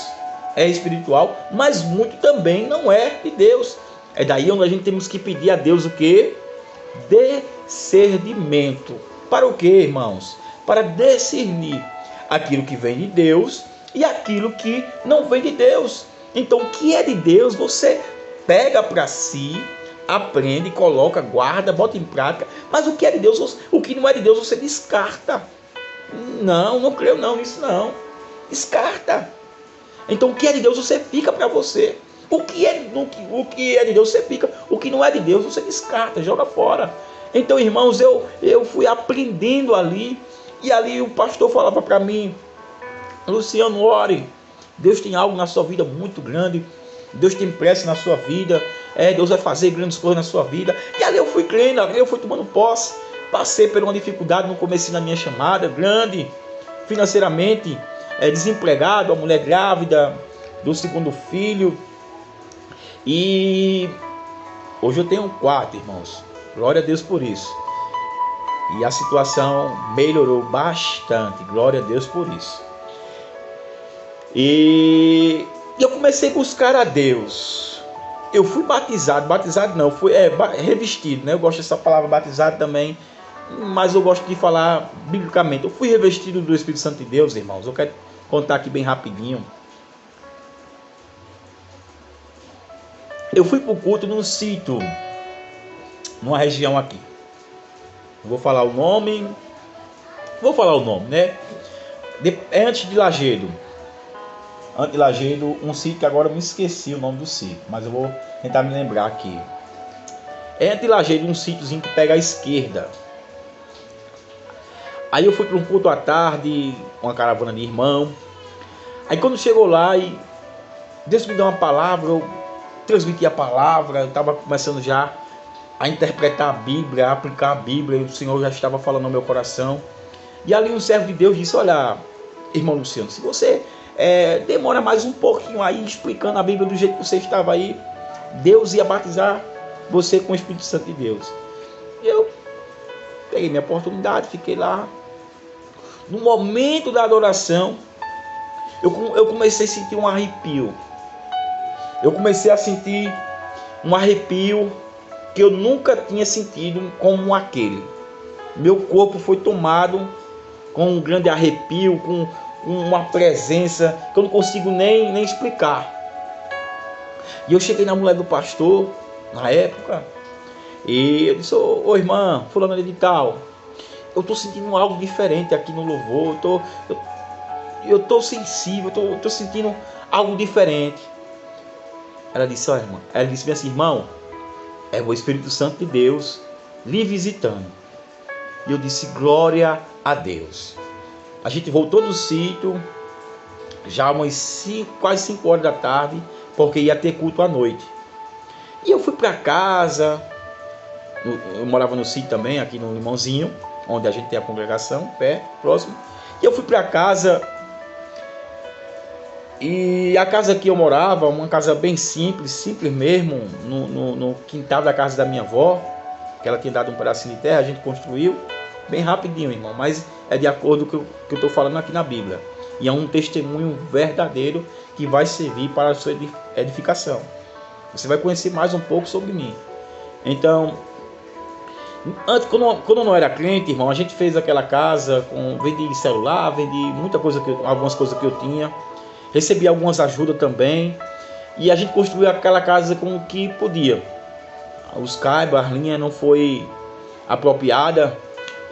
é espiritual, mas muito também não é de Deus. É daí onde a gente temos que pedir a Deus o quê? Discernimento. Para o quê, irmãos? Para discernir aquilo que vem de Deus e aquilo que não vem de Deus. Então, o que é de Deus, você pega para si, aprende, coloca, guarda, bota em prática. Mas o que é de Deus, o que não é de Deus, você descarta. Não creio não nisso não. Descarta. Então, o que é de Deus, você fica para você. O que é de Deus, você fica. O que não é de Deus, você descarta, joga fora. Então, irmãos, eu fui aprendendo ali. E ali o pastor falava para mim: Luciano, ore. Deus tem algo na sua vida muito grande. Deus tem pressa na sua vida. Deus vai fazer grandes coisas na sua vida. E ali eu fui crendo, ali eu fui tomando posse. Passei por uma dificuldade no começo da minha chamada, grande, financeiramente, desempregado, a mulher grávida do segundo filho. E hoje eu tenho 4, irmãos. Glória a Deus por isso. E a situação melhorou bastante. Glória a Deus por isso. E eu comecei a buscar a Deus. Eu fui batizado não, fui revestido, né? Eu gosto dessa palavra batizado também, mas eu gosto de falar biblicamente. Eu fui revestido do Espírito Santo de Deus, irmãos. Eu quero contar aqui bem rapidinho. Eu fui para o culto num sítio, numa região aqui. Vou falar o nome, né? Antes de Lagedo, um sítio que agora eu me esqueci o nome do sítio, mas eu vou tentar me lembrar aqui. Antes de Lagedo, um sítiozinho que pega à esquerda. Aí eu fui para um culto à tarde, uma caravana de irmão. Aí quando chegou lá, e Deus me deu uma palavra, eu transmiti a palavra, eu estava começando já a interpretar a Bíblia, a aplicar a Bíblia, e o Senhor já estava falando no meu coração. E ali um servo de Deus disse: olha, irmão Luciano, se você demora mais um pouquinho aí explicando a Bíblia do jeito que você estava aí, Deus ia batizar você com o Espírito Santo de Deus. E eu peguei minha oportunidade, fiquei lá. No momento da adoração, eu comecei a sentir um arrepio. Eu comecei a sentir um arrepio que eu nunca tinha sentido como aquele. Meu corpo foi tomado com um grande arrepio, com uma presença que eu não consigo nem explicar. E eu cheguei na mulher do pastor, na época, e eu disse: ô irmã, fulano de tal, eu estou sentindo algo diferente aqui no louvor, eu estou sensível, eu estou sentindo algo diferente. Ela disse: ó irmã, ela disse assim: irmão, é o Espírito Santo de Deus lhe visitando. E eu disse, glória a Deus. A gente voltou do sítio, já umas quase 5 horas da tarde, porque ia ter culto à noite. E eu fui para casa, eu morava no sítio também, aqui no Limãozinho, onde a gente tem a congregação, perto, próximo. E eu fui para casa, e a casa que eu morava, uma casa bem simples mesmo, no quintal da casa da minha avó, que ela tinha dado um pedacinho de terra, a gente construiu, bem rapidinho, irmão, mas é de acordo com o que eu estou falando aqui na Bíblia. E é um testemunho verdadeiro que vai servir para a sua edificação. Você vai conhecer mais um pouco sobre mim. Então, antes, quando eu não era crente, irmão, a gente fez aquela casa, vendi celular, vendi muita coisa, algumas coisas que eu tinha. Recebi algumas ajudas também. E a gente construiu aquela casa com o que podia. Os caibos, a linha não foi apropriada.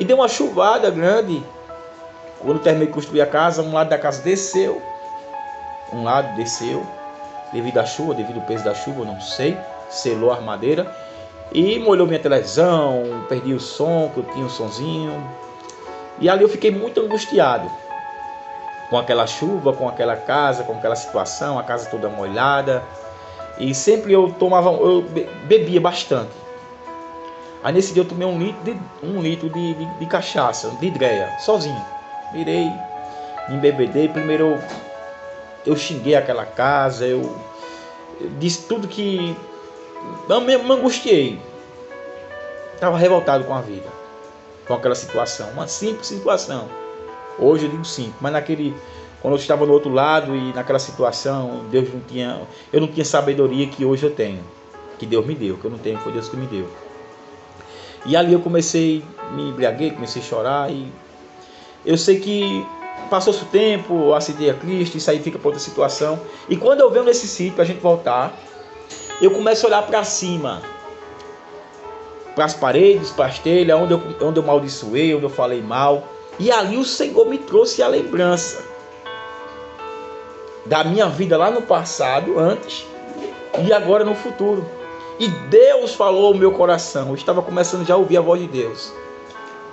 E deu uma chuvada grande. Quando terminei de construir a casa, um lado da casa desceu. Um lado desceu. Devido à chuva, devido ao peso da chuva, eu não sei. Selou a madeira. E molhou minha televisão. Perdi o som, que eu tinha um sonzinho. E ali eu fiquei muito angustiado. Com aquela chuva, com aquela casa, com aquela situação. A casa toda molhada. E sempre eu bebia bastante. Aí nesse dia eu tomei um litro de cachaça, de idreia, sozinho. Virei, me embebedei. Primeiro eu xinguei aquela casa, eu disse tudo que... Eu me angustiei. Estava revoltado com a vida, com aquela situação, uma simples situação. Hoje eu digo simples, mas quando eu estava no outro lado e naquela situação, eu não tinha sabedoria que hoje eu tenho, que Deus me deu, que eu não tenho, foi Deus que me deu. E ali eu me embriaguei, comecei a chorar e eu sei que passou-se o tempo, aceitei a Cristo, isso aí fica para outra situação. E quando eu venho nesse sítio, para a gente voltar, eu começo a olhar para cima, para as paredes, para as telhas, onde eu maldiçoei, onde eu falei mal. E ali o Senhor me trouxe a lembrança da minha vida lá no passado, antes, e agora no futuro. E Deus falou ao meu coração. Eu estava começando já a ouvir a voz de Deus.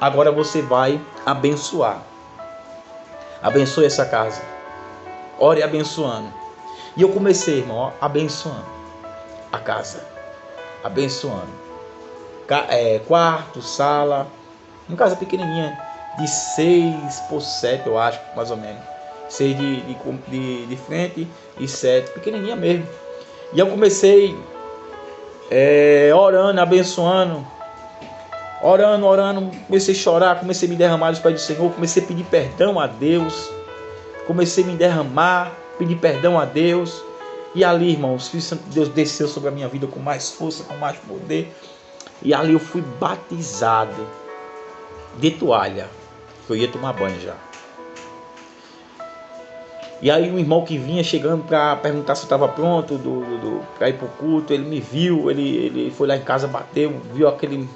Agora você vai abençoar. Abençoe essa casa. Ore abençoando. E eu comecei, irmão, abençoando a casa. Abençoando. Quarto, sala. Uma casa pequenininha. De 6 por 7, eu acho, mais ou menos. 6 de frente e 7. Pequenininha mesmo. E eu comecei... orando, abençoando, orando, comecei a chorar, comecei a me derramar nos pés do Senhor, comecei a pedir perdão a Deus, comecei a me derramar, pedir perdão a Deus. E ali, irmão, o Espírito Santo de Deus desceu sobre a minha vida com mais força, com mais poder. E ali eu fui batizado de toalha, eu ia tomar banho já. E aí o irmão que vinha chegando para perguntar se eu estava pronto para ir para o culto, ele me viu, ele foi lá em casa, bateu, viu aquele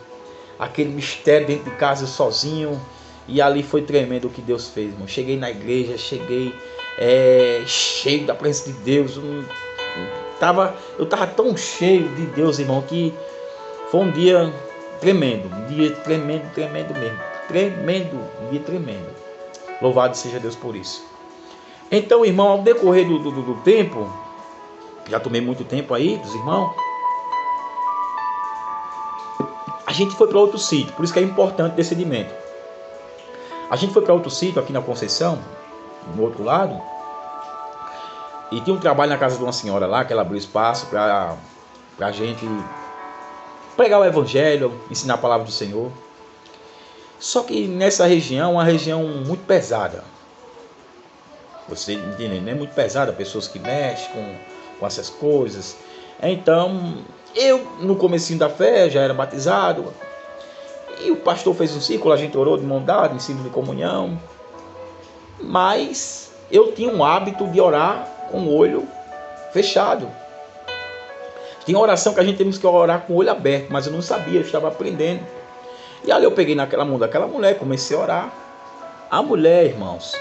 mistério dentro de casa sozinho. E ali foi tremendo o que Deus fez, irmão. Cheguei na igreja, cheio da presença de Deus. Eu estava tão cheio de Deus, irmão, que foi um dia tremendo, um dia tremendo mesmo. Um dia tremendo. Louvado seja Deus por isso. Então, irmão, ao decorrer do tempo, já tomei muito tempo aí dos irmãos, a gente foi para outro sítio, por isso que é importante descendimento. A gente foi para outro sítio aqui na Conceição, no outro lado, e tinha um trabalho na casa de uma senhora lá, que ela abriu espaço para a gente pregar o evangelho, ensinar a palavra do Senhor. Só que nessa região, uma região muito pesada. Você entende? Não é muito pesada, pessoas que mexem com essas coisas. Então, eu no comecinho da fé já era batizado. E o pastor fez um círculo, a gente orou de mão dada, ensino de comunhão. Mas eu tinha um hábito de orar com o olho fechado. Tinha oração que a gente temos que orar com o olho aberto, mas eu não sabia, eu estava aprendendo. E ali eu peguei naquela mão daquela mulher, comecei a orar. A mulher, irmãos,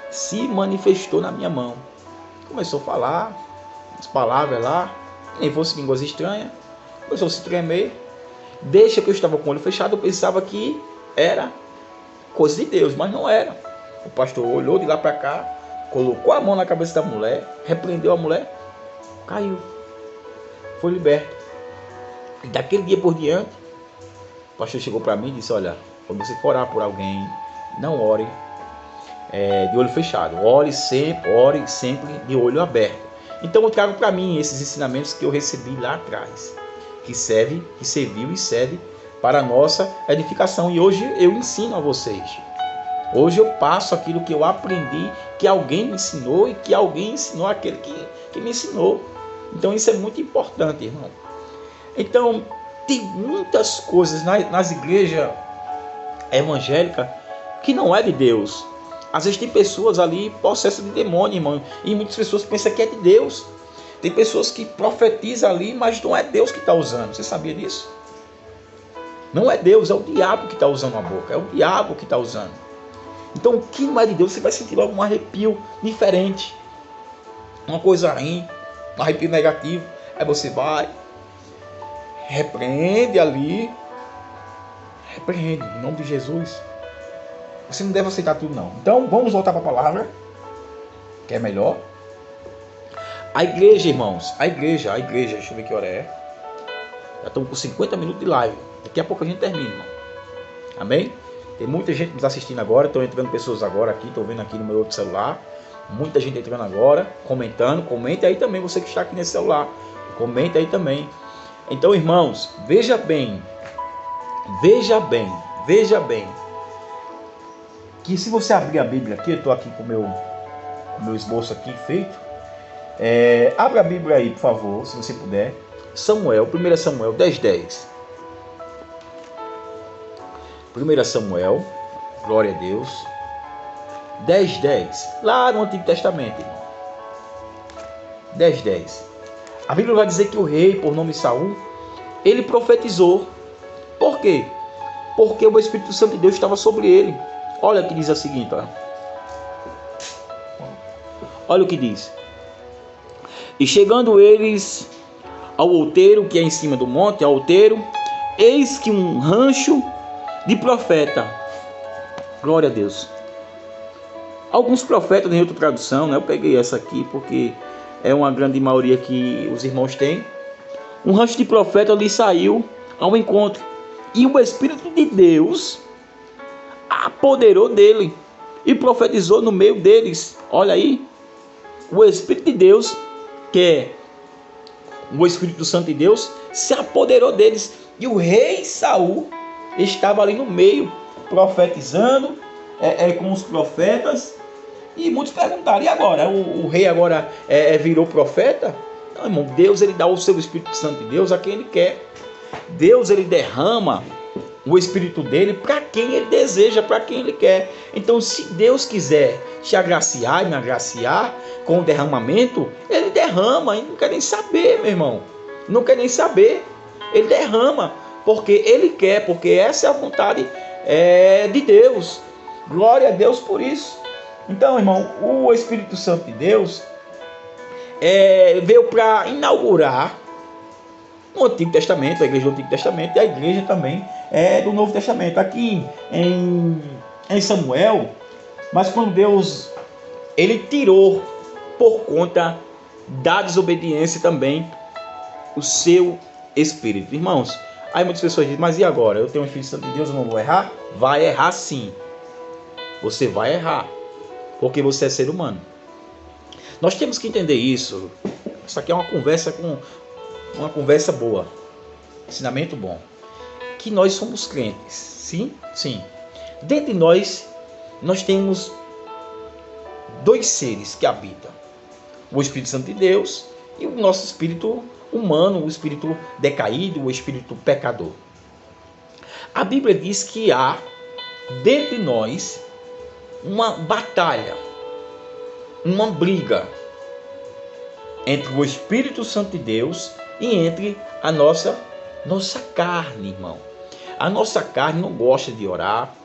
se manifestou na minha mão. Começou a falar as palavras lá, nem fosse línguas estranhas. Começou a se tremer. Deixa que eu estava com o olho fechado, eu pensava que era coisa de Deus, mas não era. O pastor olhou de lá para cá, colocou a mão na cabeça da mulher, repreendeu a mulher, caiu, foi liberto. E daquele dia por diante, o pastor chegou para mim e disse: olha, quando você for orar por alguém, não ore de olho fechado, ore sempre de olho aberto. Então eu trago para mim esses ensinamentos que eu recebi lá atrás, que serviu e serve para a nossa edificação. E hoje eu ensino a vocês. Hoje eu passo aquilo que eu aprendi, que alguém me ensinou e que alguém ensinou aquele que me ensinou. Então isso é muito importante, irmão. Então tem muitas coisas nas igrejas evangélicas que não é de Deus. Às vezes tem pessoas ali possessas de demônio, irmão, e muitas pessoas pensam que é de Deus. Tem pessoas que profetizam ali, mas não é Deus que está usando. Você sabia disso? Não é Deus, é o diabo que está usando a boca. É o diabo que está usando. Então o que não é de Deus, você vai sentir logo um arrepio diferente. Uma coisa ruim, um arrepio negativo. Aí você vai, repreende ali. Repreende, em nome de Jesus. Você não deve aceitar tudo não. Então vamos voltar para a palavra, que é melhor. A igreja, irmãos, a igreja, deixa eu ver que hora é. Já estamos com 50 minutos de live. Daqui a pouco a gente termina, irmão. Amém? Tem muita gente nos assistindo agora. Estão entrando pessoas agora aqui. Estou vendo aqui no meu outro celular. Muita gente entrando agora, comentando. Comente aí também, você que está aqui nesse celular. Comente aí também. Então, irmãos, veja bem. Que se você abrir a Bíblia aqui, eu estou aqui com o meu esboço aqui feito. Abra a Bíblia aí, por favor, se você puder. 1 Samuel 10:10. 1 Samuel, glória a Deus, 10:10. Lá no Antigo Testamento, irmão. 10:10. A Bíblia vai dizer que o rei, por nome Saul, ele profetizou. Por quê? Porque o Espírito Santo de Deus estava sobre ele. Olha o que diz a seguinte, olha o que diz. E chegando eles ao outeiro, que é em cima do monte, ao outeiro, eis que um rancho de profeta. Glória a Deus. Alguns profetas em outra tradução, né? Eu peguei essa aqui porque é uma grande maioria que os irmãos têm. Um rancho de profeta lhe saiu ao encontro. E o Espírito de Deus apoderou dele e profetizou no meio deles. Olha aí, o Espírito de Deus, que é o Espírito Santo de Deus, se apoderou deles. E o rei Saul estava ali no meio, profetizando com os profetas. E muitos perguntaram: e agora? O rei agora virou profeta? Não, irmão, Deus ele dá o seu Espírito Santo de Deus a quem ele quer. Deus ele derrama o Espírito dele para quem ele deseja, para quem ele quer. Então, se Deus quiser te agraciar e me agraciar com o derramamento, ele derrama, e não quer nem saber, meu irmão. Não quer nem saber. Ele derrama, porque ele quer, porque essa é a vontade de Deus. Glória a Deus por isso. Então, irmão, o Espírito Santo de Deus veio para inaugurar no Antigo Testamento, a igreja do Antigo Testamento, e a igreja também do Novo Testamento. Aqui em Samuel, mas quando Deus ele tirou por conta da desobediência também o seu Espírito. Irmãos, aí muitas pessoas dizem: mas e agora? Eu tenho um Espírito Santo de Deus, eu não vou errar? Vai errar sim. Você vai errar, porque você é ser humano. Nós temos que entender isso. Isso aqui é uma conversa boa, ensinamento bom, que nós somos crentes, sim. Dentro de nós temos dois seres que habitam: o Espírito Santo de Deus e o nosso espírito humano, o espírito decaído, o espírito pecador. A Bíblia diz que há dentro de nós uma batalha, uma briga entre o Espírito Santo de Deus e entre a nossa carne, irmão. A nossa carne não gosta de orar,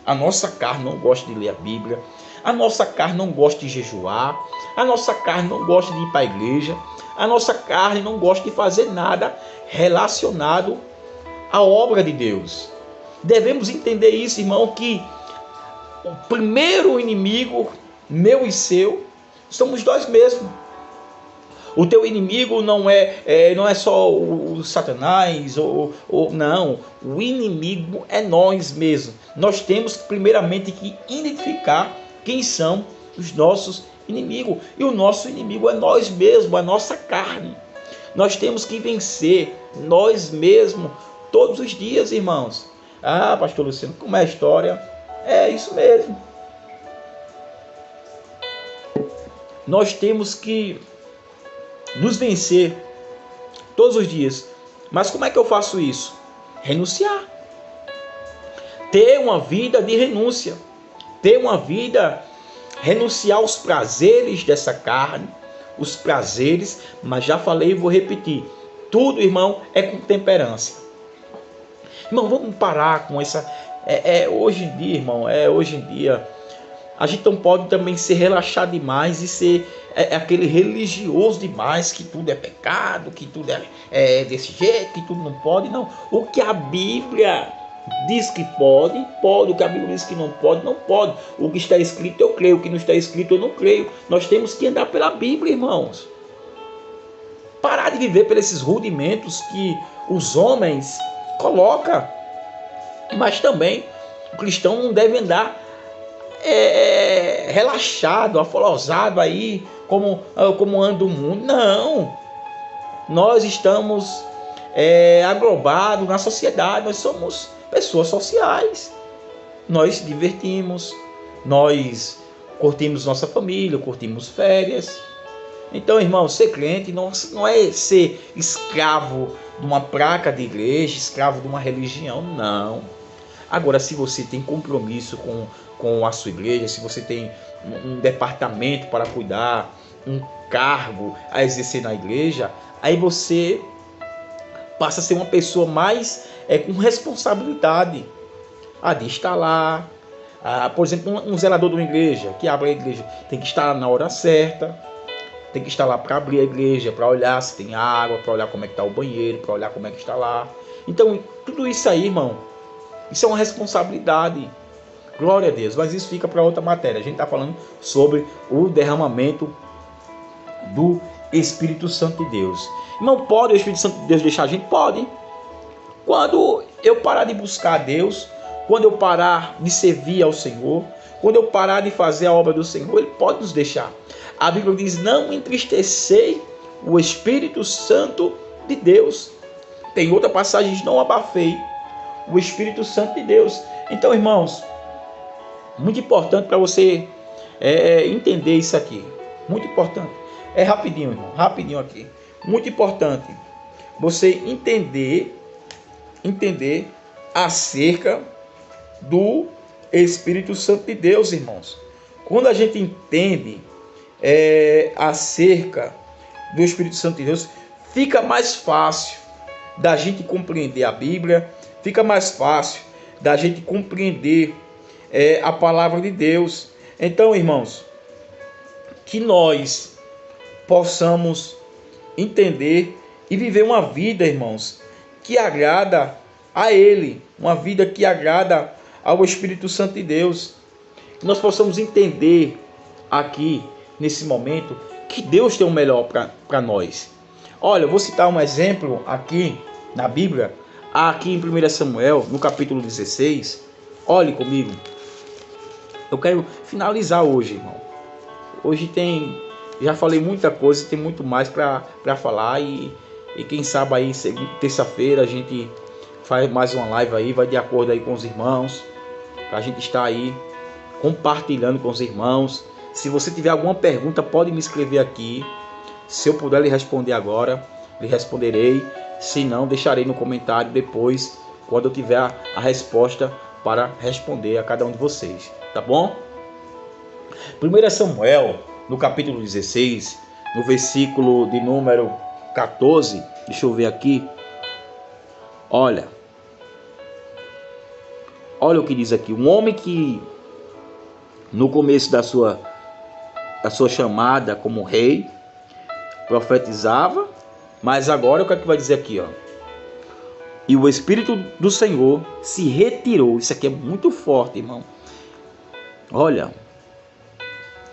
a nossa carne não gosta de ler a Bíblia, a nossa carne não gosta de jejuar, a nossa carne não gosta de ir para a igreja, a nossa carne não gosta de fazer nada relacionado a obra de Deus. Devemos entender isso, irmão, que o primeiro inimigo, meu e seu, somos nós mesmos. O teu inimigo não é só o Satanás, não. O inimigo é nós mesmos. Nós temos primeiramente que identificar quem são os nossos inimigos. E o nosso inimigo é nós mesmos, a nossa carne. Nós temos que vencer nós mesmos todos os dias, irmãos. Ah, pastor Luciano, como é a história? É isso mesmo. Nós temos que nos vencer todos os dias. Mas como é que eu faço isso? Renunciar. Ter uma vida de renúncia. Ter uma vida, renunciar aos prazeres dessa carne, os prazeres, mas já falei e vou repetir. Tudo, irmão, é com temperança. Irmão, vamos parar com essa... hoje em dia, irmão, hoje em dia, a gente não pode também se relaxar demais e ser aquele religioso demais, que tudo é pecado, que tudo é desse jeito, que tudo não pode, não. O que a Bíblia diz que pode, pode. O que a Bíblia diz que não pode, não pode. O que está escrito eu creio, o que não está escrito eu não creio. Nós temos que andar pela Bíblia, irmãos. Parar de viver por esses rudimentos que os homens colocam. Mas também o cristão não deve andar relaxado, afolosado aí, como anda o mundo. Não. Nós estamos aglobados na sociedade, nós somos pessoas sociais. Nós divertimos, nós curtimos nossa família, curtimos férias. Então, irmão, ser crente não é ser escravo de uma placa de igreja, escravo de uma religião, não. Agora, se você tem compromisso com a sua igreja, se você tem um departamento para cuidar, um cargo a exercer na igreja, aí você passa a ser uma pessoa mais com responsabilidade de estar lá. Por exemplo, um zelador de uma igreja, que abre a igreja, tem que estar lá na hora certa, tem que estar lá para abrir a igreja, para olhar se tem água, para olhar como é que está o banheiro, para olhar como é que está lá. Então, tudo isso aí, irmão, isso é uma responsabilidade. Glória a Deus, mas isso fica para outra matéria. A gente está falando sobre o derramamento do Espírito Santo de Deus. Irmão, pode o Espírito Santo de Deus deixar a gente? Pode. Quando eu parar de buscar a Deus, quando eu parar de servir ao Senhor, quando eu parar de fazer a obra do Senhor, Ele pode nos deixar. A Bíblia diz, não entristecei o Espírito Santo de Deus. Tem outra passagem, diz, não abafei o Espírito Santo de Deus. Então, irmãos, muito importante para você entender isso aqui. Muito importante. É rapidinho, irmão. Rapidinho aqui. Muito importante você entender acerca do Espírito Santo de Deus, irmãos. Quando a gente entende acerca do Espírito Santo de Deus, fica mais fácil da gente compreender a Bíblia, fica mais fácil da gente compreender a palavra de Deus. Então, irmãos, que nós possamos entender e viver uma vida, irmãos, que agrada a Ele, uma vida que agrada ao Espírito Santo de Deus. Que nós possamos entender aqui, nesse momento, que Deus tem o melhor para nós. Olha, eu vou citar um exemplo aqui na Bíblia, aqui em 1 Samuel, no capítulo 16. Olhe comigo. Eu quero finalizar hoje, irmão. Hoje já falei muita coisa, tem muito mais para falar e quem sabe aí, terça-feira, a gente faz mais uma live aí, vai de acordo aí com os irmãos, para a gente estar aí compartilhando com os irmãos. Se você tiver alguma pergunta, pode me escrever aqui. Se eu puder lhe responder agora, lhe responderei. Se não, deixarei no comentário depois, quando eu tiver a resposta para responder a cada um de vocês. Tá bom? 1 Samuel, no capítulo 16, no versículo de número 14, deixa eu ver aqui. Olha o que diz aqui. Um homem que no começo da sua chamada como rei profetizava, mas agora o que é que vai dizer aqui, ó? E o Espírito do Senhor se retirou. Isso aqui é muito forte, irmão. Olha,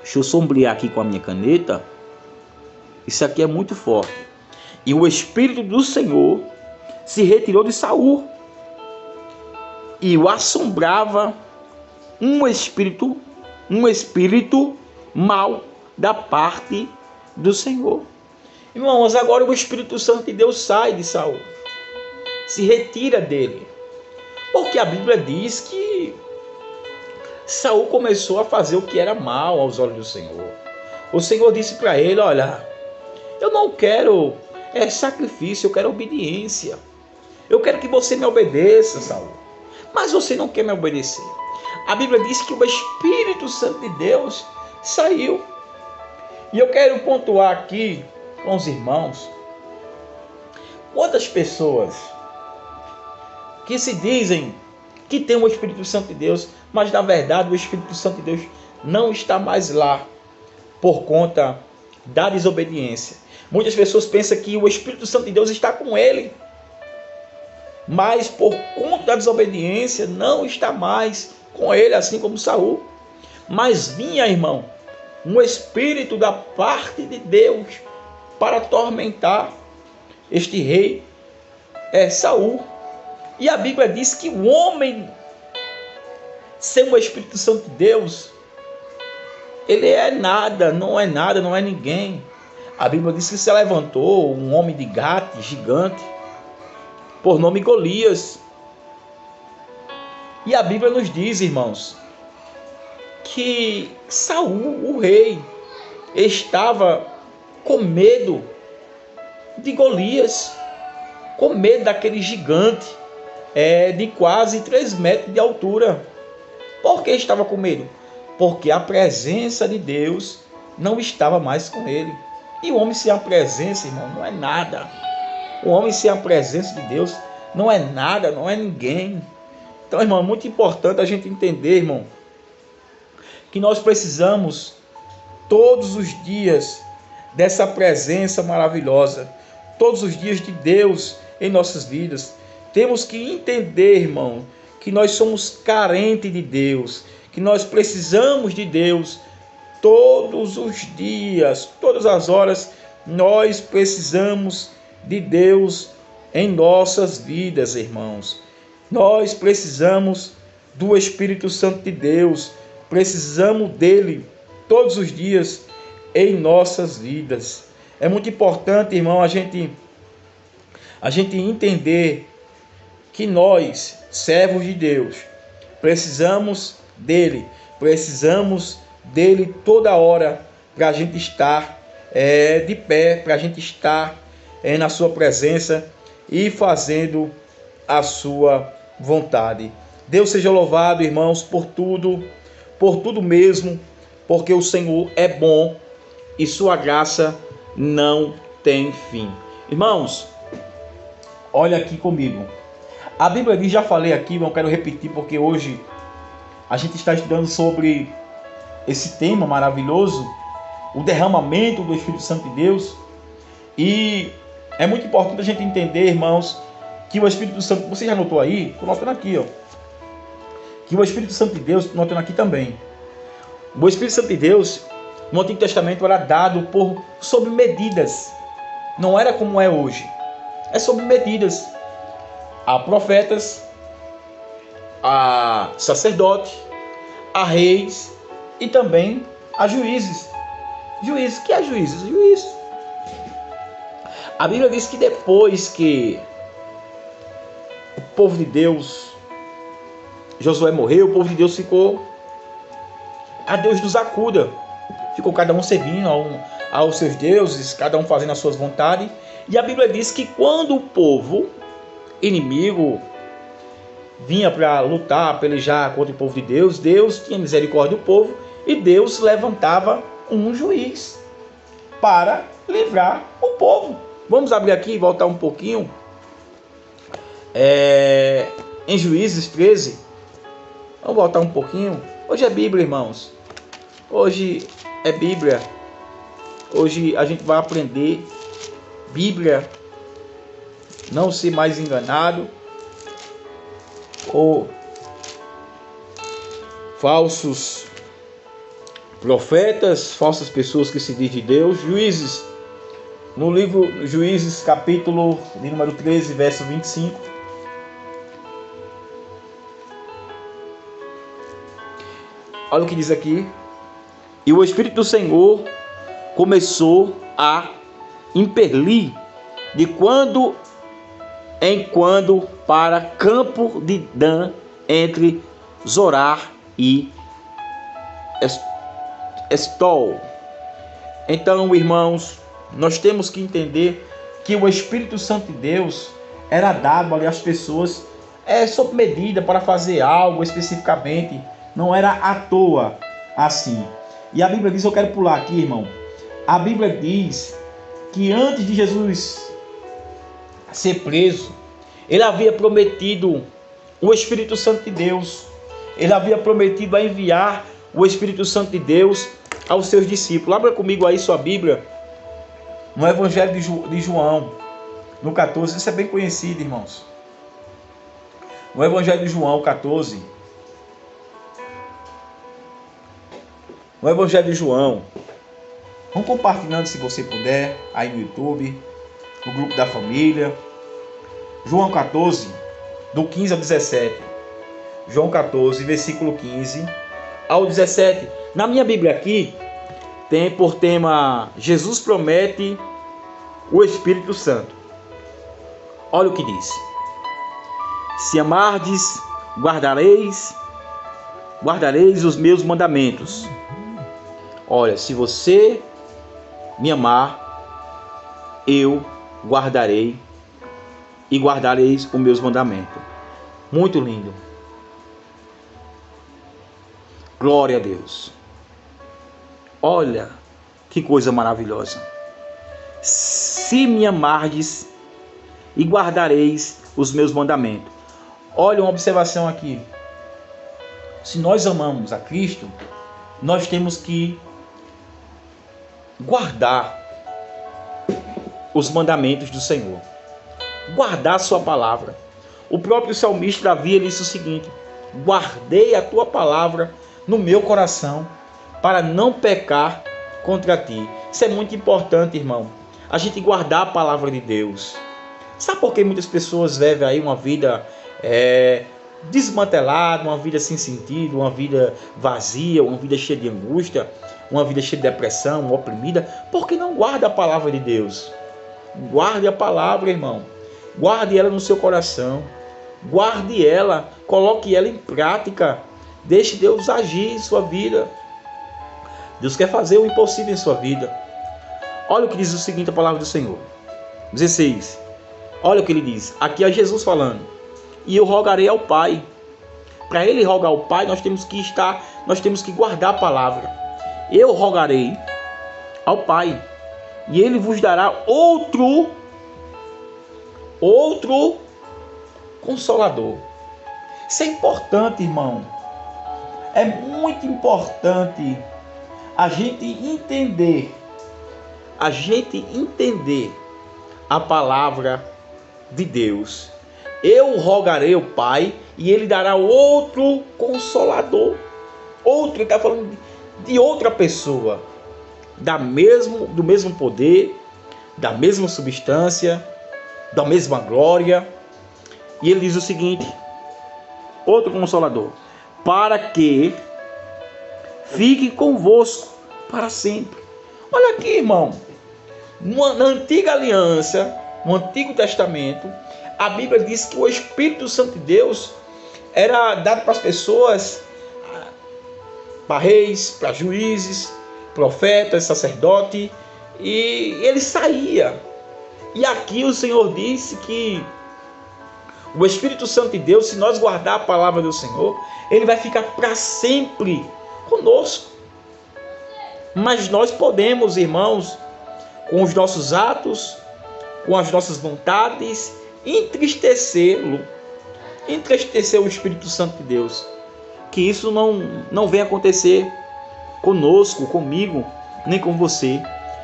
deixa eu sombrear aqui com a minha caneta. Isso aqui é muito forte. E o Espírito do Senhor se retirou de Saul. E o assombrava um espírito mau da parte do Senhor. Irmãos, agora o Espírito Santo de Deus sai de Saul. Se retira dele. Porque a Bíblia diz que Saul começou a fazer o que era mal aos olhos do Senhor. O Senhor disse para ele: olha, eu não quero sacrifício, eu quero obediência. Eu quero que você me obedeça, Saul. Mas você não quer me obedecer. A Bíblia diz que o Espírito Santo de Deus saiu. E eu quero pontuar aqui com os irmãos quantas pessoas que se dizem que tem o Espírito Santo de Deus, mas na verdade o Espírito Santo de Deus não está mais lá por conta da desobediência. Muitas pessoas pensam que o Espírito Santo de Deus está com ele, mas por conta da desobediência não está mais com ele, assim como Saul. Mas vinha, irmão, um espírito da parte de Deus para atormentar este rei Saul. E a Bíblia diz que o homem sem o Espírito Santo de Deus, ele é nada, não é ninguém. A Bíblia diz que se levantou um homem de Gate, gigante, por nome Golias. E a Bíblia nos diz, irmãos, que Saul, o rei, estava com medo de Golias, com medo daquele gigante de quase 3 metros de altura. Por que estava com medo? Porque a presença de Deus não estava mais com ele. E o homem sem a presença, irmão, não é nada. O homem sem a presença de Deus não é nada, não é ninguém. Então, irmão, é muito importante a gente entender, irmão, que nós precisamos todos os dias dessa presença maravilhosa, todos os dias de Deus em nossas vidas. Temos que entender, irmão, que nós somos carentes de Deus, que nós precisamos de Deus todos os dias, todas as horas. Nós precisamos de Deus em nossas vidas, irmãos. Nós precisamos do Espírito Santo de Deus, precisamos dele todos os dias em nossas vidas. É muito importante, irmão, a gente entender que nós, servos de Deus, precisamos dele toda hora para a gente estar de pé, para a gente estar na sua presença e fazendo a sua vontade. Deus seja louvado, irmãos, por tudo mesmo, porque o Senhor é bom e sua graça não tem fim. Irmãos, olha aqui comigo. A Bíblia diz, já falei aqui, mas eu quero repetir porque hoje a gente está estudando sobre esse tema maravilhoso, o derramamento do Espírito Santo de Deus. E é muito importante a gente entender, irmãos, que o Espírito Santo, você já notou aí? Estou notando aqui, ó, que o Espírito Santo de Deus, estou notando aqui também, o Espírito Santo de Deus no Antigo Testamento era dado sob medidas, não era como é hoje, é sob medidas, a profetas, a sacerdotes, a reis e também a juízes. Juízes, que é juízes? Juízes. A Bíblia diz que depois que o povo de Deus, Josué morreu, o povo de Deus ficou a Deus nos acuda. Ficou cada um servindo aos seus deuses, cada um fazendo as suas vontades. E a Bíblia diz que quando o povo inimigo vinha para lutar, pelejar contra o povo de Deus, Deus tinha misericórdia do povo e Deus levantava um juiz para livrar o povo. Vamos abrir aqui e voltar um pouquinho em Juízes 13. Vamos voltar um pouquinho. Hoje é Bíblia, irmãos. Hoje é Bíblia. Hoje a gente vai aprender Bíblia. Não ser mais enganado. ou falsos profetas, falsas pessoas que se dizem de Deus. Juízes, no livro Juízes, capítulo de número 13, verso 25. Olha o que diz aqui. E o Espírito do Senhor começou a impelir de quando em quando para campo de Dan, entre Zorar e Estol. Então, irmãos, nós temos que entender que o Espírito Santo de Deus era dado ali às pessoas sob medida para fazer algo especificamente, não era à toa assim. E a Bíblia diz, eu quero pular aqui, irmão. A Bíblia diz que antes de Jesus ser preso, ele havia prometido o Espírito Santo de Deus. Ele havia prometido a enviar o Espírito Santo de Deus aos seus discípulos. Abra comigo aí sua Bíblia, no Evangelho de João, no 14. Isso é bem conhecido, irmãos. No Evangelho de João 14. No Evangelho de João. Vamos compartilhando, se você puder, aí no YouTube, no grupo da família. João 14, do 15 ao 17. João 14, versículo 15 ao 17. Na minha Bíblia aqui, tem por tema, Jesus promete o Espírito Santo. Olha o que diz. Se amardes, guardareis os meus mandamentos. Olha, se você me amar, eu guardarei e guardareis os meus mandamentos. Muito lindo. Glória a Deus. Olha que coisa maravilhosa. Se me amardes e guardareis os meus mandamentos. Olha uma observação aqui. Se nós amamos a Cristo, nós temos que guardar os mandamentos do Senhor. Guardar a sua palavra. O próprio salmista Davi disse o seguinte: guardei a tua palavra no meu coração para não pecar contra ti. Isso é muito importante, irmão. A gente guardar a palavra de Deus. Sabe por que muitas pessoas vivem aí uma vida desmantelada, uma vida sem sentido, uma vida vazia, uma vida cheia de angústia, uma vida cheia de depressão, oprimida? Porque não guarda a palavra de Deus. Guarde a palavra, irmão. Guarde ela no seu coração. Guarde ela. Coloque ela em prática. Deixe Deus agir em sua vida. Deus quer fazer o impossível em sua vida. Olha o que diz o seguinte, a palavra do Senhor. 16. Olha o que ele diz. Aqui é Jesus falando. E eu rogarei ao Pai. Para ele rogar ao Pai, nós temos que guardar a palavra. Eu rogarei ao Pai. E ele vos dará outro Consolador. Isso é importante, irmão. É muito importante a gente entender a palavra de Deus. Eu rogarei ao Pai e ele dará outro Consolador. Outro, ele está falando de outra pessoa, do mesmo poder, da mesma substância, da mesma glória. E ele diz o seguinte: outro Consolador, para que fique convosco para sempre. Olha aqui, irmão, na antiga aliança, no Antigo Testamento, a Bíblia diz que o Espírito Santo de Deus era dado para as pessoas, para reis, para juízes, profetas, sacerdotes, e ele saía. E aqui o Senhor disse que o Espírito Santo de Deus, se nós guardar a palavra do Senhor, ele vai ficar para sempre conosco. Mas nós podemos, irmãos, com os nossos atos, com as nossas vontades, entristecer o Espírito Santo de Deus. Que isso não venha acontecer conosco, comigo, nem com você.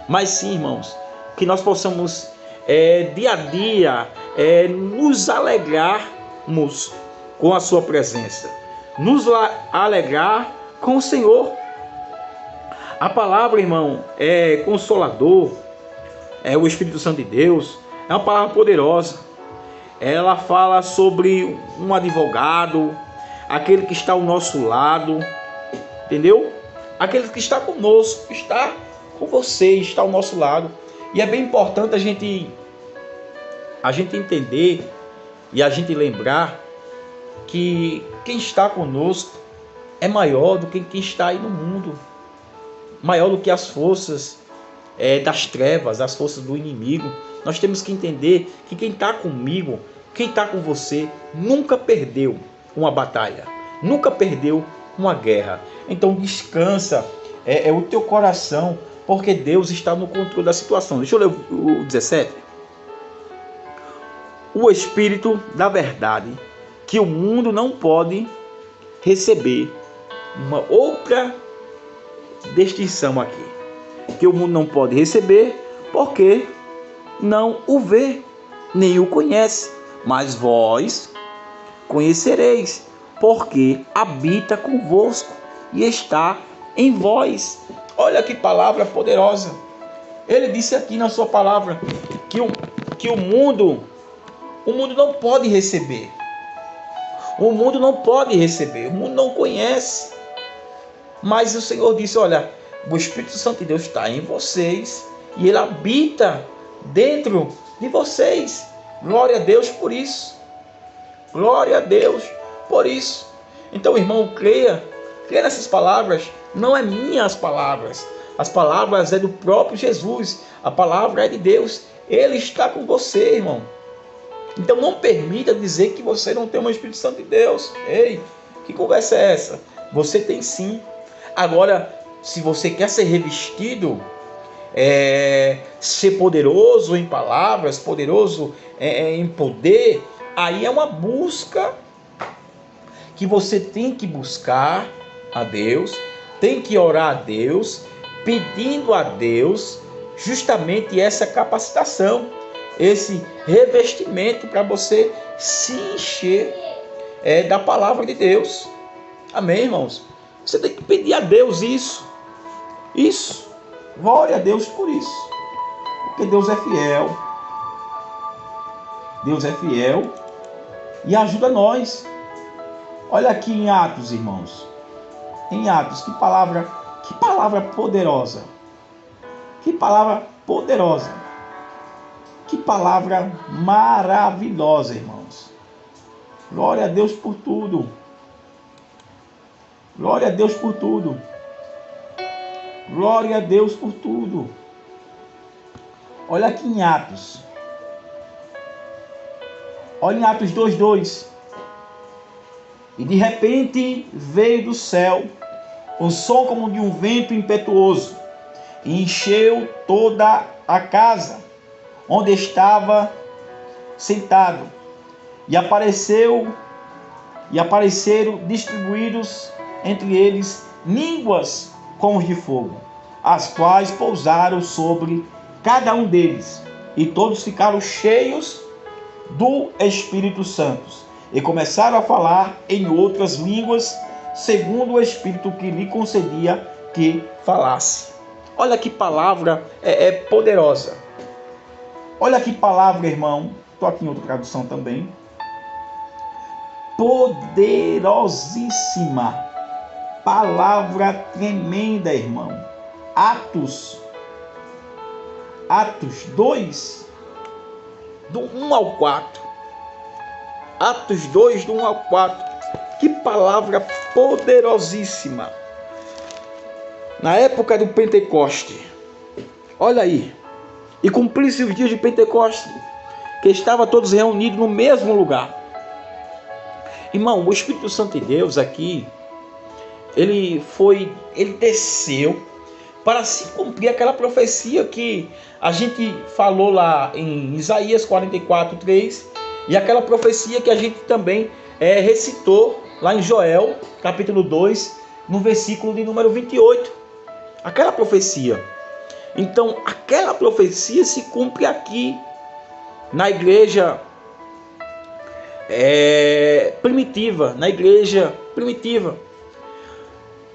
Mas sim, irmãos, que nós possamos dia a dia nos alegrarmos com a sua presença, nos alegrar com o Senhor. A palavra, irmão, é consolador, é o Espírito Santo de Deus, é uma palavra poderosa. Ela fala sobre um advogado, aquele que está ao nosso lado, entendeu? Aquele que está conosco, está com você, está ao nosso lado. E é bem importante a gente entender e a gente lembrar que quem está conosco é maior do que quem está aí no mundo, maior do que as forças das trevas, as forças do inimigo. Nós temos que entender que quem está comigo, quem está com você, nunca perdeu uma batalha, nunca perdeu uma guerra. Então descansa o teu coração, porque Deus está no controle da situação. Deixa eu ler o 17. O Espírito da verdade, que o mundo não pode receber. Uma outra distinção aqui, que o mundo não pode receber, porque não o vê, nem o conhece. Mas vós conhecereis, porque habita convosco e está em vós. Olha que palavra poderosa. Ele disse aqui na sua palavra que o mundo não pode receber. O mundo não pode receber, o mundo não conhece. Mas o Senhor disse, olha, o Espírito Santo de Deus está em vocês e ele habita dentro de vocês. Glória a Deus por isso. Glória a Deus por isso. Então, irmão, creia nessas palavras. Não é minhas palavras. As palavras é do próprio Jesus. A palavra é de Deus. Ele está com você, irmão. Então não permita dizer que você não tem o Espírito Santo de Deus. Ei, que conversa é essa? Você tem sim. Agora, se você quer ser revestido, ser poderoso em palavras, poderoso em poder, aí é uma busca que você tem que buscar a Deus, tem que orar a Deus, pedindo a Deus justamente essa capacitação, esse revestimento para você se encher da palavra de Deus. Amém, irmãos? Você tem que pedir a Deus isso. Glória a Deus por isso. Porque Deus é fiel. Deus é fiel e ajuda nós. Olha aqui em Atos, irmãos. Em Atos, que palavra poderosa. Que palavra poderosa. Que palavra maravilhosa, irmãos. Glória a Deus por tudo. Glória a Deus por tudo. Glória a Deus por tudo. Olha aqui em Atos. Olha em Atos 2:2. E de repente veio do céu um som como de um vento impetuoso e encheu toda a casa onde estava sentado. E apareceram distribuídos entre eles línguas como de fogo, as quais pousaram sobre cada um deles. E todos ficaram cheios do Espírito Santo e começaram a falar em outras línguas, segundo o Espírito que lhe concedia que falasse. Olha que palavra poderosa. Olha que palavra, irmão. Estou aqui em outra tradução também. Poderosíssima. Palavra tremenda, irmão. Atos 2, do 1 ao 4. Atos 2, do 1 ao 4. Que palavra poderosíssima. Na época do Pentecoste. Olha aí. E cumpriu-se os dias de Pentecoste, que estavam todos reunidos no mesmo lugar. Irmão, o Espírito Santo de Deus aqui, ele desceu para se cumprir aquela profecia que a gente falou lá em Isaías 44:3, e aquela profecia que a gente também recitou lá em Joel, capítulo 2, no versículo de número 28. Aquela profecia. Então, aquela profecia se cumpre aqui, na igreja primitiva, na igreja primitiva.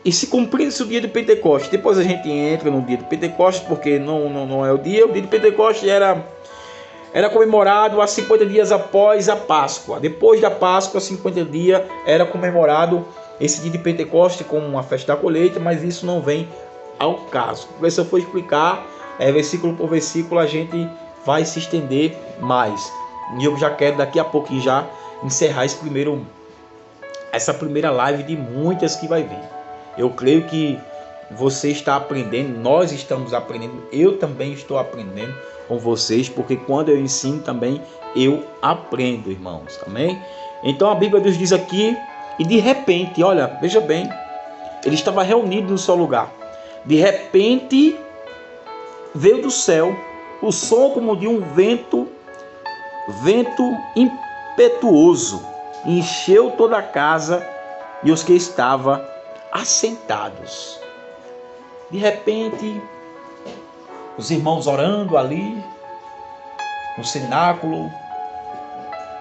E se cumprisse o dia de Pentecostes, depois a gente entra no dia de Pentecostes, porque não é o dia de Pentecostes era comemorado a 50 dias após a Páscoa. Depois da Páscoa, 50 dias, era comemorado esse dia de Pentecostes como uma festa da colheita, mas isso não vem ao caso. Se eu for explicar, versículo por versículo, a gente vai se estender mais. E eu já quero daqui a pouquinho já encerrar essa primeira live de muitas que vai vir. Eu creio que você está aprendendo, nós estamos aprendendo, eu também estou aprendendo com vocês, porque quando eu ensino também eu aprendo, irmãos, amém? Então a Bíblia nos diz aqui, e de repente, olha, veja bem, ele estava reunido no seu lugar. De repente veio do céu o som como de um vento impetuoso, encheu toda a casa e os que estavam assentados. De repente, os irmãos orando ali no cenáculo,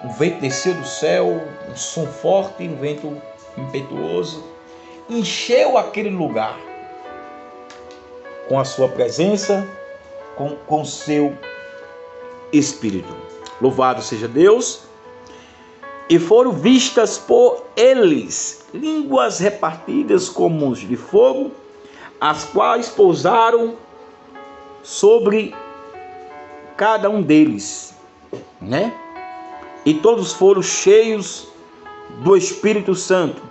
um vento desceu do céu, um som forte, um vento impetuoso, encheu aquele lugar com a sua presença, com o seu Espírito. Louvado seja Deus. E foram vistas por eles línguas repartidas como de fogo, as quais pousaram sobre cada um deles, né? E todos foram cheios do Espírito Santo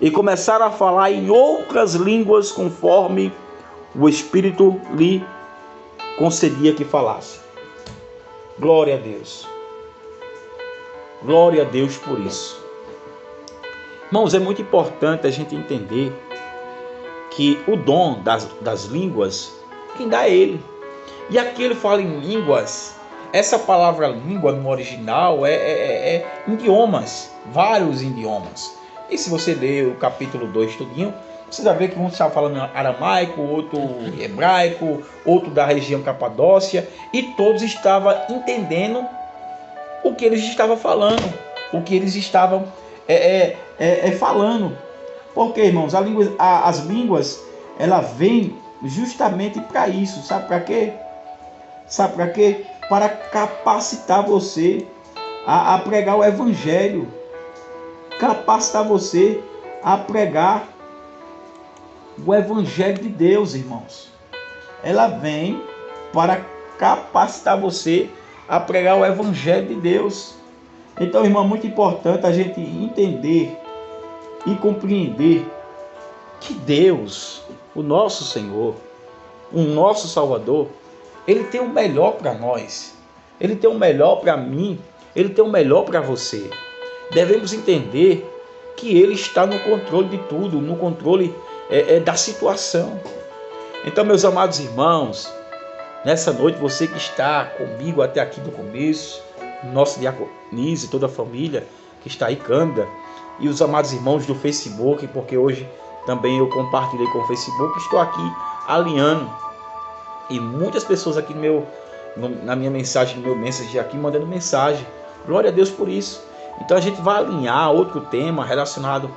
e começaram a falar em outras línguas conforme o Espírito lhe concedia que falasse. Glória a Deus. Glória a Deus por isso. Irmãos, é muito importante a gente entender que o dom das línguas, quem dá é Ele. E aqui ele fala em línguas. Essa palavra língua no original é idiomas, vários idiomas. E se você ler o capítulo 2 tudinho, você vai ver que um estava falando aramaico, outro hebraico, outro da região Capadócia, e todos estavam entendendo o que eles estavam falando, o que eles estavam falando. Porque, irmãos, as línguas, ela vem justamente para isso. Sabe para quê? Sabe para quê? Para capacitar você a pregar o Evangelho. Capacitar você a pregar o Evangelho de Deus, irmãos. Ela vem para capacitar você a pregar o Evangelho de Deus. Então, irmão, é muito importante a gente entender e compreender que Deus, o nosso Senhor, o nosso Salvador, Ele tem o melhor para nós. Ele tem o melhor para mim. Ele tem o melhor para você. Devemos entender que Ele está no controle de tudo, no controle da situação. Então, meus amados irmãos, nessa noite, você que está comigo até aqui do começo, nosso Diaconise, toda a família que está aí, Cândida, e os amados irmãos do Facebook, porque hoje também eu compartilhei com o Facebook, estou aqui alinhando, e muitas pessoas aqui na minha mensagem, no meu mensagem aqui, mandando mensagem. Glória a Deus por isso. Então a gente vai alinhar outro tema relacionado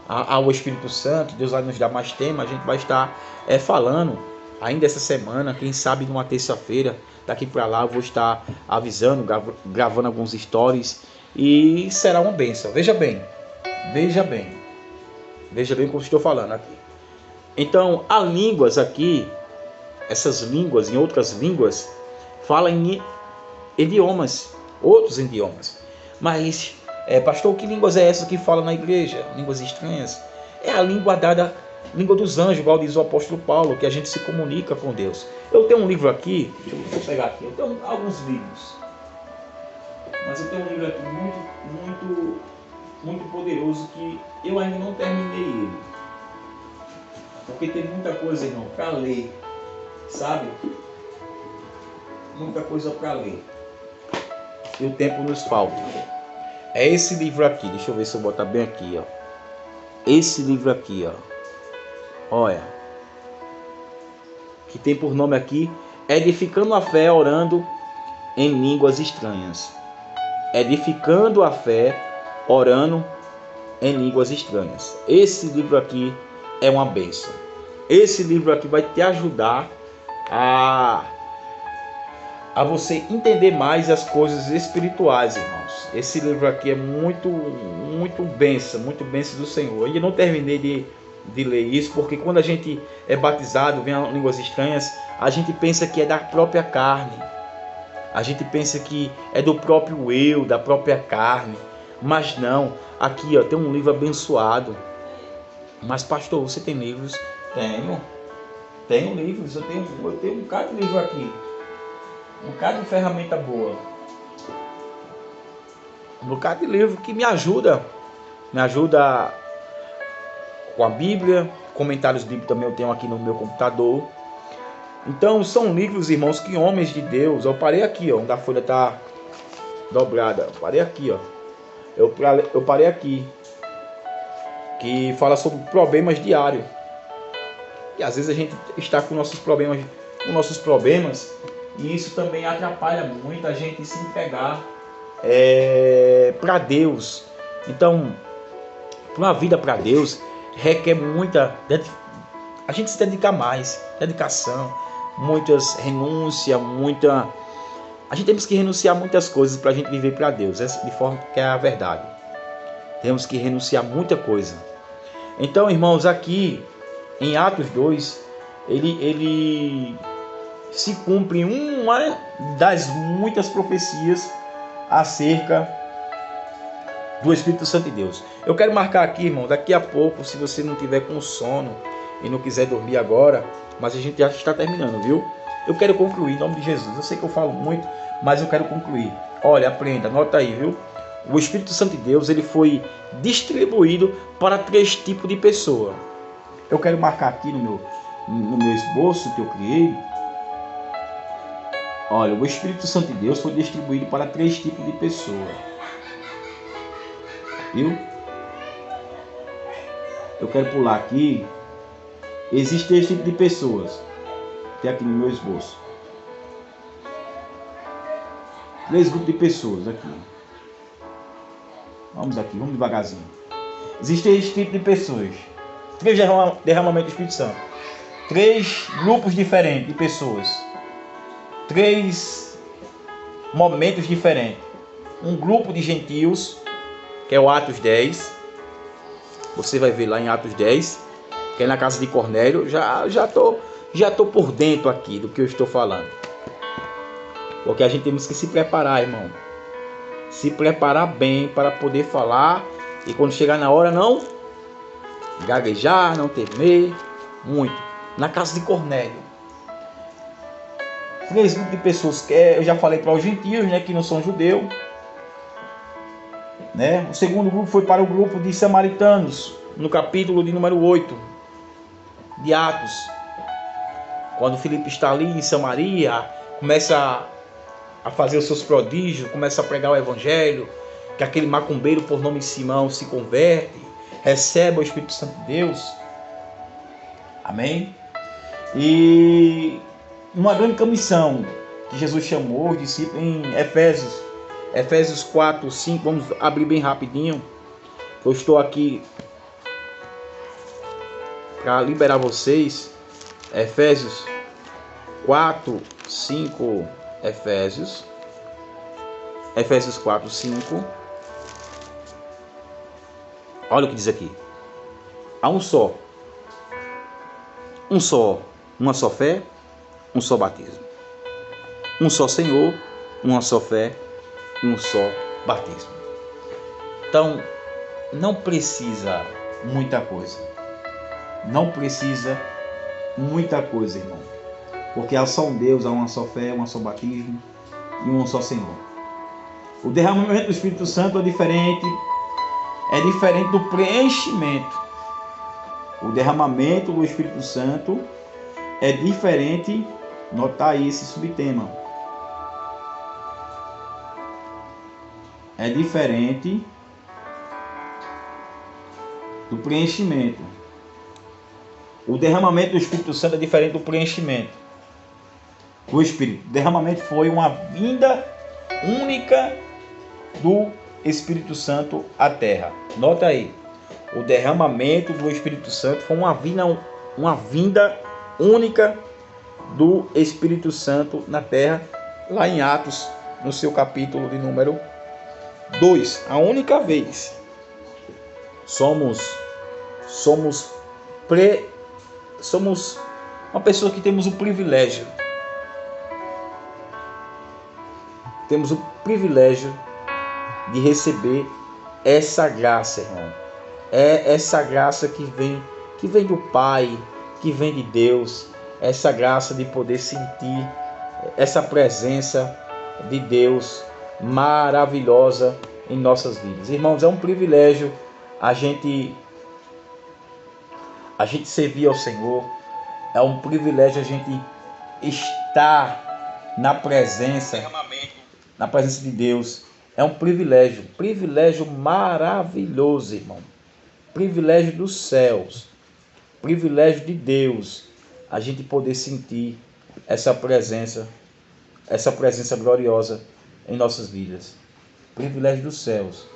ao Espírito Santo. Deus vai nos dar mais tema, a gente vai estar falando ainda essa semana, quem sabe numa terça-feira, daqui para lá eu vou estar avisando, gravando alguns stories, e será uma bênção. Veja bem o que eu estou falando aqui. Então, há línguas aqui, essas línguas, em outras línguas, falam em idiomas, outros idiomas. Mas, pastor, que línguas é essa que fala na igreja? Línguas estranhas? É a língua dada, língua dos anjos, igual diz o apóstolo Paulo, que a gente se comunica com Deus. Eu tenho um livro aqui, deixa eu pegar aqui, eu tenho alguns livros. Mas eu tenho um livro aqui muito poderoso, que eu ainda não terminei ele. Porque tem muita coisa, irmão, para ler. Sabe? Muita coisa para ler. E o tempo nos falta. É esse livro aqui. Deixa eu ver se eu botar bem aqui, ó. Esse livro aqui, ó. Olha. Que tem por nome aqui: Edificando a Fé, Orando em Línguas Estranhas. edificando a fé, orando em línguas estranhas. Esse livro aqui é uma bênção. Esse livro aqui vai te ajudar a você entender mais as coisas espirituais, irmãos. Esse livro aqui é muito bênção do Senhor. Eu não terminei de ler isso, porque quando a gente é batizado, vem a línguas estranhas, a gente pensa que é da própria carne. A gente pensa que é do próprio eu, da própria carne. Mas não, aqui ó, tem um livro abençoado. Mas pastor, você tem livros? Tenho livros, eu tenho um bocado de livro aqui. Um bocado de ferramenta boa. Um bocado de livro que me ajuda. Me ajuda com a Bíblia. Comentários bíblicos também eu tenho aqui no meu computador. Então são livros, irmãos, que homens de Deus... Eu parei aqui, ó, onde a folha está dobrada. Eu parei aqui, ó. Eu parei aqui. Que fala sobre problemas diários. E às vezes a gente está com nossos problemas... E isso também atrapalha muito a gente se entregar para Deus. Então, para uma vida para Deus, requer muita... A gente se dedicar mais. Dedicação, muitas renúncias, A gente temos que renunciar a muitas coisas para a gente viver para Deus. De forma que é a verdade. Temos que renunciar a muita coisa. Então, irmãos, aqui em Atos 2, ele se cumpre uma das muitas profecias acerca do Espírito Santo de Deus. Eu quero marcar aqui, irmão, daqui a pouco, se você não tiver com sono e não quiser dormir agora, mas a gente já está terminando, viu? Eu quero concluir em nome de Jesus. Eu sei que eu falo muito, mas eu quero concluir. Olha, aprenda, anota aí, viu? O Espírito Santo de Deus, ele foi distribuído para 3 tipos de pessoa. Eu quero marcar aqui no meu esboço que eu criei. Olha, o Espírito Santo de Deus foi distribuído para 3 tipos de pessoa. Viu? Eu quero pular aqui. Existem 3 tipos de pessoas. Tem aqui no meu esboço. 3 grupos de pessoas aqui. Vamos aqui, vamos devagarzinho. Existem 3 tipos de pessoas. 3 derramamentos do Espírito Santo. 3 grupos diferentes de pessoas. 3 momentos diferentes. Um grupo de gentios, que é o Atos 10. Você vai ver lá em Atos 10, que é na casa de Cornélio. Já tô por dentro aqui do que eu estou falando. Porque a gente temos que se preparar, irmão. Se preparar bem para poder falar. E quando chegar na hora, não gaguejar, não temer muito. Na casa de Cornélio. 3 grupos de pessoas que eu já falei para os gentios, né, que não são judeus, né? O segundo grupo foi para o grupo de samaritanos, no capítulo de número 8 de Atos. Quando Filipe está ali em Samaria, começa a fazer os seus prodígios, começa a pregar o evangelho, que aquele macumbeiro por nome Simão se converte, recebe o Espírito Santo de Deus. Amém? E uma grande comissão que Jesus chamou os discípulos em Efésios 4, 5, vamos abrir bem rapidinho. Eu estou aqui para liberar vocês. Efésios 4, 5, Efésios 4, 5. Olha o que diz aqui. Há uma só fé, um só batismo. Um só Senhor, uma só fé e um só batismo. Então, não precisa muita coisa. Não precisa muita coisa, irmão. Porque há só um Deus, há uma só fé, um só batismo e um só Senhor. O derramamento do Espírito Santo é diferente do preenchimento. O derramamento do Espírito Santo é diferente. Notar aí esse subtema. É diferente do preenchimento. O derramamento do Espírito Santo é diferente do preenchimento. O Espírito. O derramamento foi uma vinda única do Espírito Santo à terra. Nota aí, o derramamento do Espírito Santo foi uma vinda única do Espírito Santo na terra, lá em Atos, no seu capítulo de número 2. A única vez. Somos uma pessoa que temos o privilégio. Temos o privilégio de receber essa graça, irmão. É essa graça que vem do Pai, que vem de Deus. Essa graça de poder sentir essa presença de Deus maravilhosa em nossas vidas. Irmãos, é um privilégio a gente servir ao Senhor. É um privilégio a gente estar na presença de Deus. É um privilégio maravilhoso, irmão. Privilégio dos céus, privilégio de Deus, a gente poder sentir essa presença gloriosa em nossas vidas. Privilégio dos céus,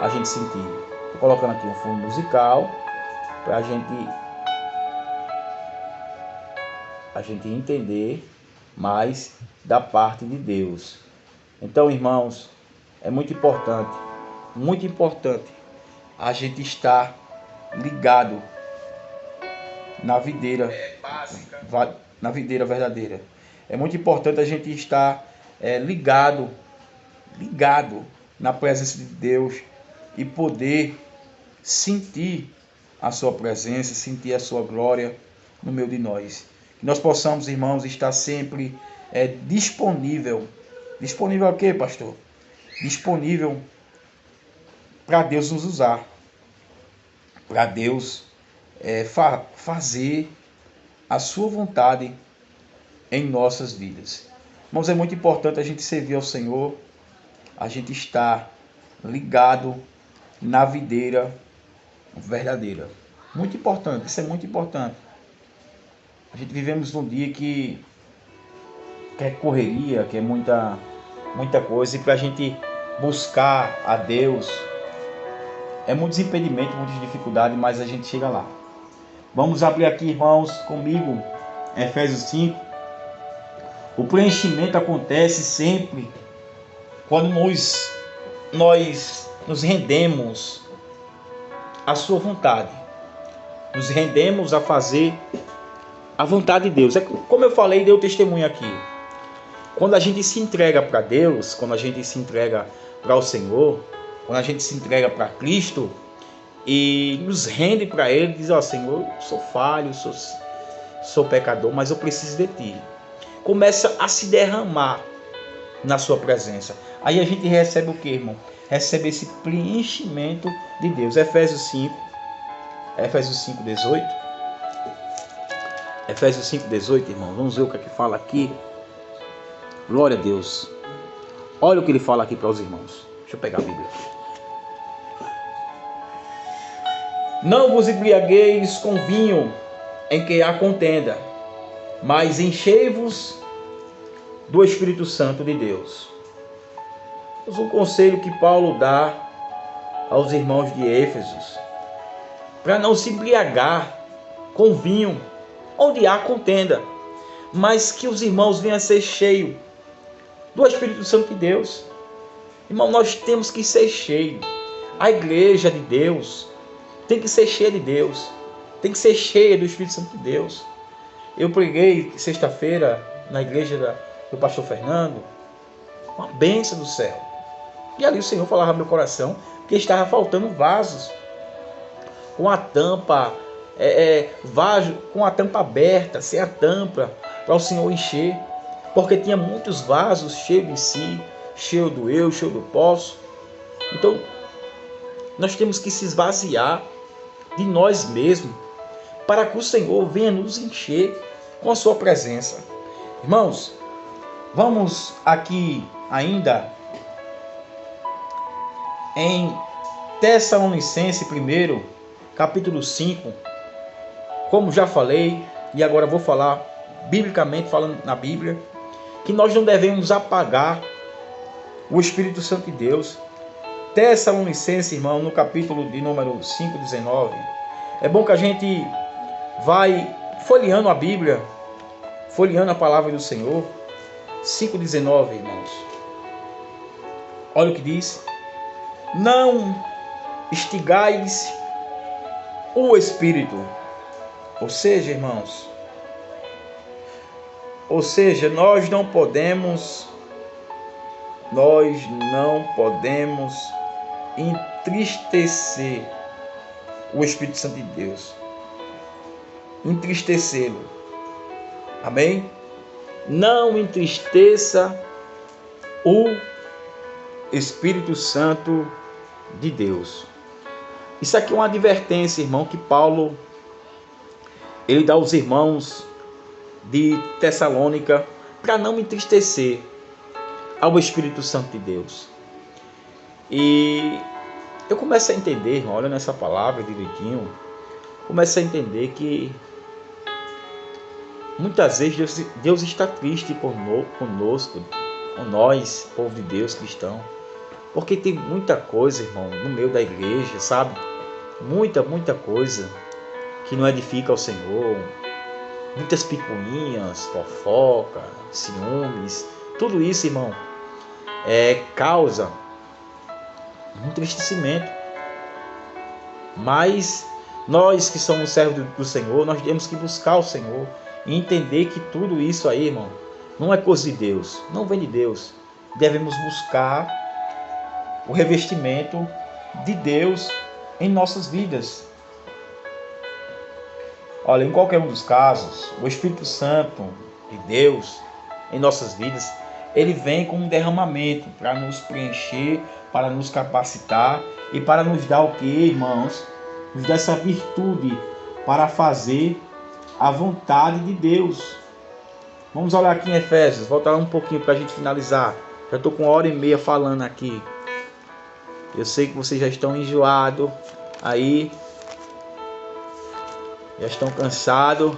a gente sentir. Estou colocando aqui um fundo musical para a gente entender mais da parte de Deus. Então, irmãos, é muito importante a gente estar ligado na videira verdadeira. É muito importante a gente estar ligado na presença de Deus e poder sentir a sua presença, sentir a sua glória no meio de nós. Que nós possamos, irmãos, estar sempre disponível. Disponível a quê, pastor? Disponível para Deus nos usar. Para Deus fazer a sua vontade em nossas vidas. Irmãos, é muito importante a gente servir ao Senhor, a gente estar ligado na videira verdadeira. Muito importante, isso é muito importante. A gente vivemos num dia que é correria, que é muita coisa, e para a gente buscar a Deus é muitos impedimentos, muitas dificuldades, mas a gente chega lá. Vamos abrir aqui, irmãos, comigo, Efésios 5. O preenchimento acontece sempre quando nós nos rendemos à sua vontade. Nos rendemos a fazer a vontade de Deus. É como eu falei, dei o testemunho aqui. Quando a gente se entrega para Deus, quando a gente se entrega para o Senhor, quando a gente se entrega para Cristo e nos rende para Ele, diz: ó, Senhor, eu sou falho, sou pecador, mas eu preciso de Ti. Começa a se derramar na sua presença. Aí a gente recebe o que, irmão? Recebe esse preenchimento de Deus. Efésios 5, 18. Efésios 5, 18, irmão. Vamos ver o que é que fala aqui. Glória a Deus. Olha o que ele fala aqui para os irmãos. Deixa eu pegar a Bíblia aqui. Não vos embriagueis com vinho em que há contenda, mas enchei-vos do Espírito Santo de Deus. Um conselho que Paulo dá aos irmãos de Éfeso, para não se embriagar com vinho onde há contenda, mas que os irmãos venham a ser cheios do Espírito Santo de Deus. Irmão, nós temos que ser cheios. A igreja de Deus tem que ser cheia de Deus, tem que ser cheia do Espírito Santo de Deus. Eu preguei sexta-feira na igreja do pastor Fernando, uma bênção do céu. E ali o Senhor falava no meu coração que estava faltando vasos com a tampa, vaso com a tampa aberta, sem a tampa, para o Senhor encher. Porque tinha muitos vasos cheios de si, cheio do eu, cheio do posso. Então, nós temos que se esvaziar de nós mesmos, para que o Senhor venha nos encher com a sua presença. Irmãos, vamos aqui ainda em Tessalonicenses 1, capítulo 5, como já falei, e agora vou falar biblicamente, falando na Bíblia, que nós não devemos apagar o Espírito Santo de Deus. Tessalonicenses, irmão, no capítulo de número 5:19. É bom que a gente vai folheando a Bíblia, folheando a palavra do Senhor. 5:19, irmãos. Olha o que diz: não instigais o Espírito. Ou seja, irmãos, nós não podemos entristecer o Espírito Santo de Deus, entristecê-lo. Amém? Não entristeça o Espírito Santo de Deus. Isso aqui é uma advertência, irmão, que Paulo ele dá aos irmãos de Tessalônica para não entristecer ao Espírito Santo de Deus. E eu começo a entender, irmão, olha nessa palavra direitinho, começo a entender que muitas vezes Deus está triste conosco, com nós, povo de Deus, cristão, porque tem muita coisa, irmão, no meio da igreja, sabe? Muita coisa que não edifica ao Senhor, muitas picuinhas, fofoca, ciúmes, tudo isso, irmão, causa um entristecimento. Mas nós que somos servos do Senhor, nós temos que buscar o Senhor e entender que tudo isso aí, irmão, não é coisa de Deus, não vem de Deus. Devemos buscar o revestimento de Deus em nossas vidas. Olha, em qualquer um dos casos, o Espírito Santo de Deus em nossas vidas, ele vem com um derramamento para nos preencher, para nos capacitar e para nos dar o que, irmãos? Nos dar essa virtude para fazer a vontade de Deus. Vamos olhar aqui em Efésios, voltar um pouquinho para a gente finalizar. Já estou com 1h30 falando aqui. Eu sei que vocês já estão enjoados aí, já estão cansados.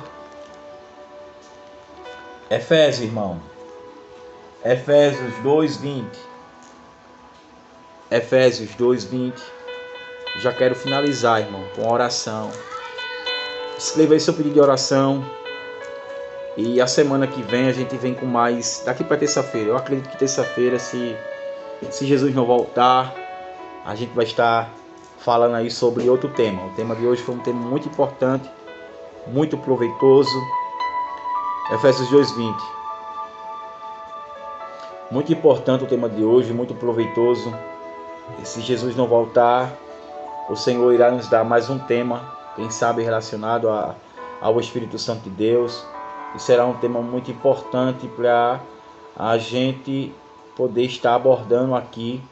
Efésios, irmão. Efésios 2:20. Efésios 2:20. Já quero finalizar, irmão, com a oração. Escreva aí seu pedido de oração. E a semana que vem a gente vem com mais. Daqui para terça-feira. Eu acredito que terça-feira, se Jesus não voltar, a gente vai estar falando aí sobre outro tema. O tema de hoje foi um tema muito importante, muito proveitoso. Efésios 2:20. Muito importante o tema de hoje, muito proveitoso. E se Jesus não voltar, o Senhor irá nos dar mais um tema, quem sabe relacionado ao Espírito Santo de Deus. E será um tema muito importante para a gente poder estar abordando aqui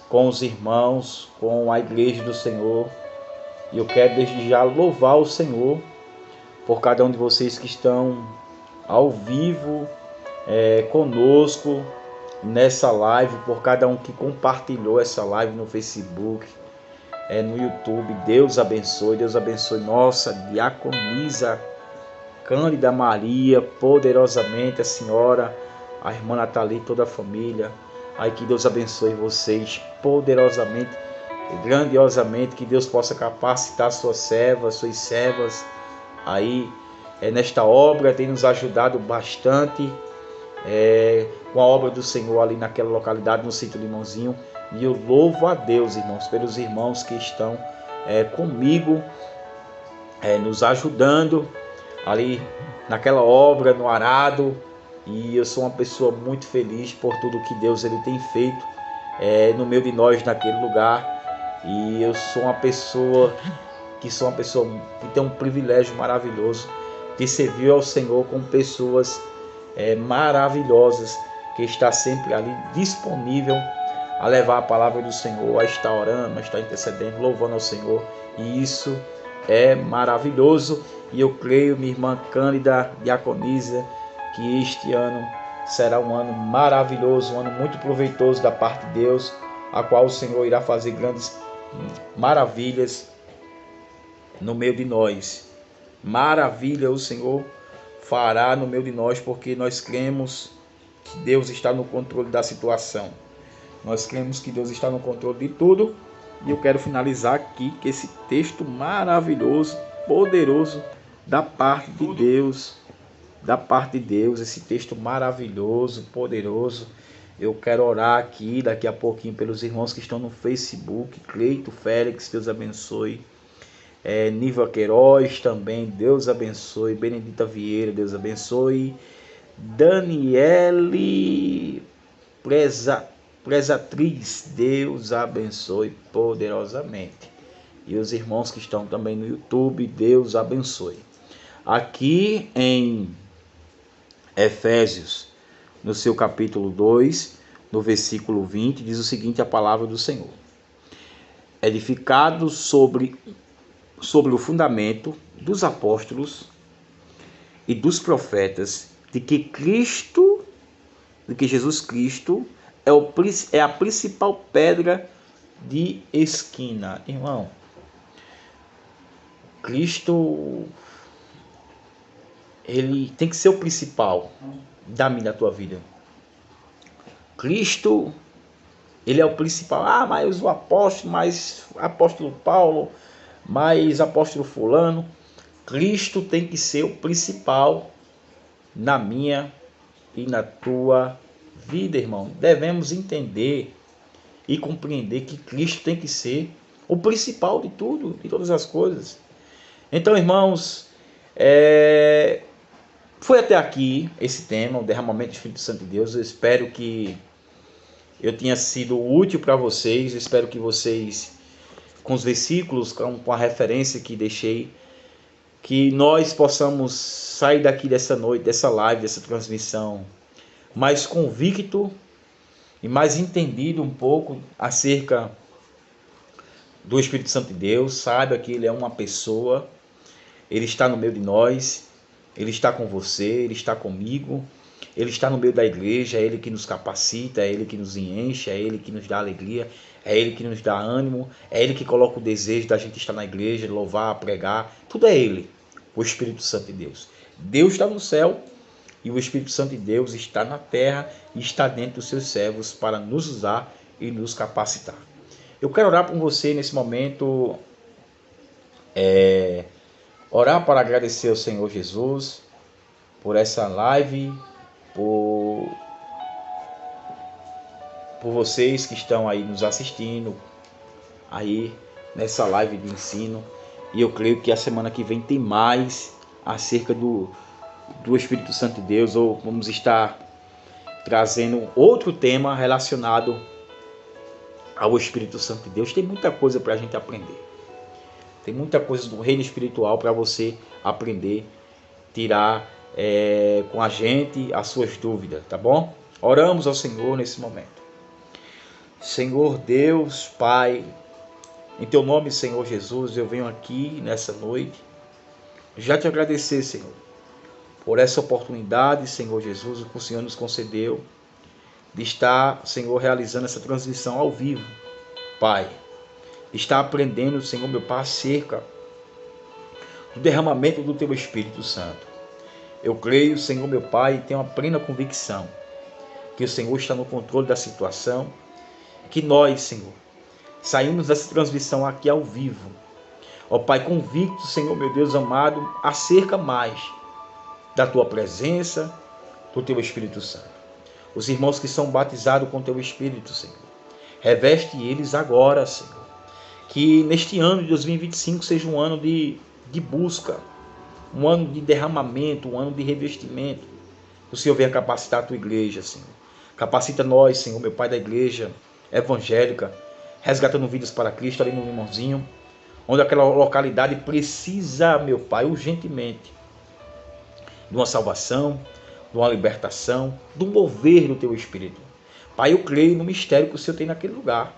com os irmãos, com a igreja do Senhor. E eu quero desde já louvar o Senhor por cada um de vocês que estão ao vivo conosco nessa live, por cada um que compartilhou essa live no Facebook, no YouTube. Deus abençoe nossa diaconisa Cândida Maria, poderosamente, a senhora, a irmã Nathalie, toda a família. Aí que Deus abençoe vocês poderosamente, grandiosamente, que Deus possa capacitar suas servas aí nesta obra, tem nos ajudado bastante com a obra do Senhor ali naquela localidade, no sítio Limãozinho. E eu louvo a Deus, irmãos, pelos irmãos que estão comigo, nos ajudando ali naquela obra, no arado. E eu sou uma pessoa muito feliz por tudo que Deus ele tem feito no meio de nós naquele lugar. E eu sou uma pessoa que tem um privilégio maravilhoso de servir ao Senhor com pessoas maravilhosas, que está sempre ali disponível a levar a palavra do Senhor, a estar orando, a estar intercedendo, louvando ao Senhor. E isso é maravilhoso. E eu creio, minha irmã Cândida, diaconisa, que este ano será um ano maravilhoso, um ano muito proveitoso da parte de Deus, a qual o Senhor irá fazer grandes maravilhas no meio de nós. Maravilha o Senhor fará no meio de nós, porque nós cremos que Deus está no controle da situação. Nós cremos que Deus está no controle de tudo. E eu quero finalizar aqui com esse texto maravilhoso, poderoso, da parte de Deus. Da parte de Deus, esse texto maravilhoso, poderoso. Eu quero orar aqui, daqui a pouquinho, pelos irmãos que estão no Facebook. Cleito Félix, Deus abençoe. Niva Queiroz também, Deus abençoe. Benedita Vieira, Deus abençoe. Daniele Prezatriz, Deus abençoe poderosamente. E os irmãos que estão também no YouTube, Deus abençoe. Aqui em Efésios, no seu capítulo 2, no versículo 20, diz o seguinte, a palavra do Senhor. Edificados sobre o fundamento dos apóstolos e dos profetas, de que Jesus Cristo é a principal pedra de esquina. Irmão, Cristo, ele tem que ser o principal da minha, da tua vida. Cristo, ele é o principal. Mas o apóstolo, mais apóstolo Paulo, mais apóstolo fulano. Cristo tem que ser o principal na minha e na tua vida, irmão. Devemos entender e compreender que Cristo tem que ser o principal de tudo, de todas as coisas. Então, irmãos, foi até aqui esse tema, o derramamento do Espírito Santo de Deus. Eu espero que eu tenha sido útil para vocês. Eu espero que vocês, com os versículos, com a referência que deixei, que nós possamos sair daqui dessa noite, dessa live, dessa transmissão, mais convicto e mais entendido um pouco acerca do Espírito Santo de Deus. Saiba que ele é uma pessoa, ele está no meio de nós, ele está com você, ele está comigo, ele está no meio da igreja, é ele que nos capacita, é ele que nos enche, é ele que nos dá alegria, é ele que nos dá ânimo, é ele que coloca o desejo da gente estar na igreja, louvar, pregar, tudo é ele, o Espírito Santo de Deus. Deus está no céu e o Espírito Santo de Deus está na terra e está dentro dos seus servos para nos usar e nos capacitar. Eu quero orar por você nesse momento, orar para agradecer ao Senhor Jesus por essa live, por vocês que estão aí nos assistindo, aí nessa live de ensino. E eu creio que a semana que vem tem mais acerca do Espírito Santo de Deus, ou vamos estar trazendo outro tema relacionado ao Espírito Santo de Deus. Tem muita coisa para a gente aprender. Tem muita coisa do reino espiritual para você aprender, tirar com a gente as suas dúvidas, tá bom? Oramos ao Senhor nesse momento. Senhor Deus, Pai, em Teu nome, Senhor Jesus, eu venho aqui nessa noite já te agradecer, Senhor, por essa oportunidade, Senhor Jesus, que o Senhor nos concedeu de estar, Senhor, realizando essa transmissão ao vivo, Pai. Está aprendendo, Senhor, meu Pai, acerca do derramamento do Teu Espírito Santo. Eu creio, Senhor, meu Pai, e tenho a plena convicção que o Senhor está no controle da situação, que nós, Senhor, saímos dessa transmissão aqui ao vivo, ó Pai, convicto, Senhor, meu Deus amado, acerca mais da Tua presença, do Teu Espírito Santo. Os irmãos que são batizados com Teu Espírito, Senhor, reveste eles agora, Senhor. Que neste ano de 2025 seja um ano de busca, um ano de derramamento, um ano de revestimento. O Senhor venha capacitar a Tua igreja, Senhor. Capacita nós, Senhor, meu Pai da igreja evangélica, resgatando vidas para Cristo ali no Limãozinho, onde aquela localidade precisa, meu Pai, urgentemente, de uma salvação, de uma libertação, do mover do Teu Espírito. Pai, eu creio no mistério que o Senhor tem naquele lugar.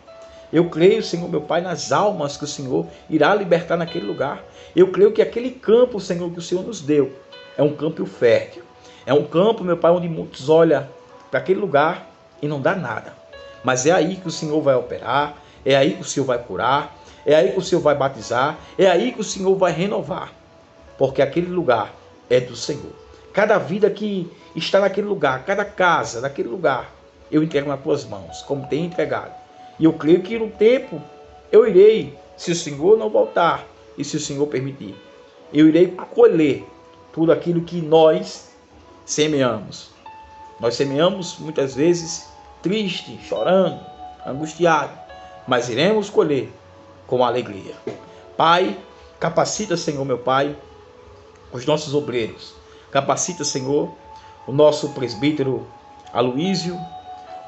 Eu creio, Senhor, meu Pai, nas almas que o Senhor irá libertar naquele lugar. Eu creio que aquele campo, Senhor, que o Senhor nos deu, é um campo fértil. É um campo, meu Pai, onde muitos olham para aquele lugar e não dá nada. Mas é aí que o Senhor vai operar, é aí que o Senhor vai curar, é aí que o Senhor vai batizar, é aí que o Senhor vai renovar. Porque aquele lugar é do Senhor. Cada vida que está naquele lugar, cada casa naquele lugar, eu entrego nas tuas mãos, como tenho entregado. E eu creio que no tempo eu irei, se o Senhor não voltar e se o Senhor permitir, eu irei colher tudo aquilo que nós semeamos. Nós semeamos muitas vezes triste, chorando, angustiado, mas iremos colher com alegria. Pai, capacita, Senhor, meu Pai, os nossos obreiros. Capacita, Senhor, o nosso presbítero Aloísio.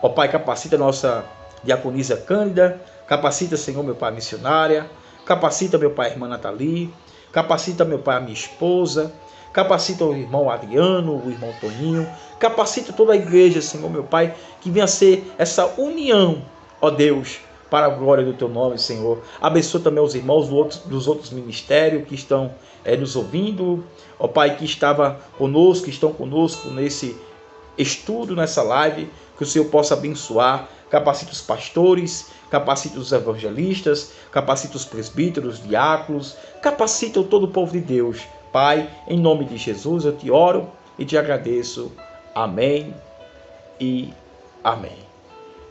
Ó Pai, capacita a nossa diaconisa Cândida. Capacita, Senhor, meu Pai, a missionária. Capacita, meu Pai, a irmã Nathalie. Capacita, meu Pai, a minha esposa. Capacita o irmão Adriano, o irmão Toninho. Capacita toda a igreja, Senhor, meu Pai, que venha ser essa união, ó Deus, para a glória do Teu nome, Senhor. Abençoa também os irmãos dos outros ministérios que estão nos ouvindo, ó Pai, que estava conosco, que estão conosco nesse estudo, nessa live, que o Senhor possa abençoar. Capacita os pastores, capacita os evangelistas, capacita os presbíteros, diáconos, capacita todo o povo de Deus. Pai, em nome de Jesus eu te oro e te agradeço. Amém e amém.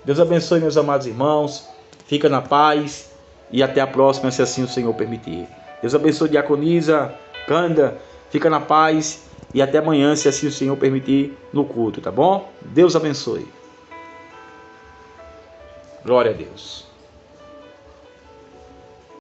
Deus abençoe, meus amados irmãos. Fica na paz e até a próxima, se assim o Senhor permitir. Deus abençoe, diaconisa Cândida. Fica na paz e até amanhã, se assim o Senhor permitir, no culto, tá bom? Deus abençoe. Glória a Deus.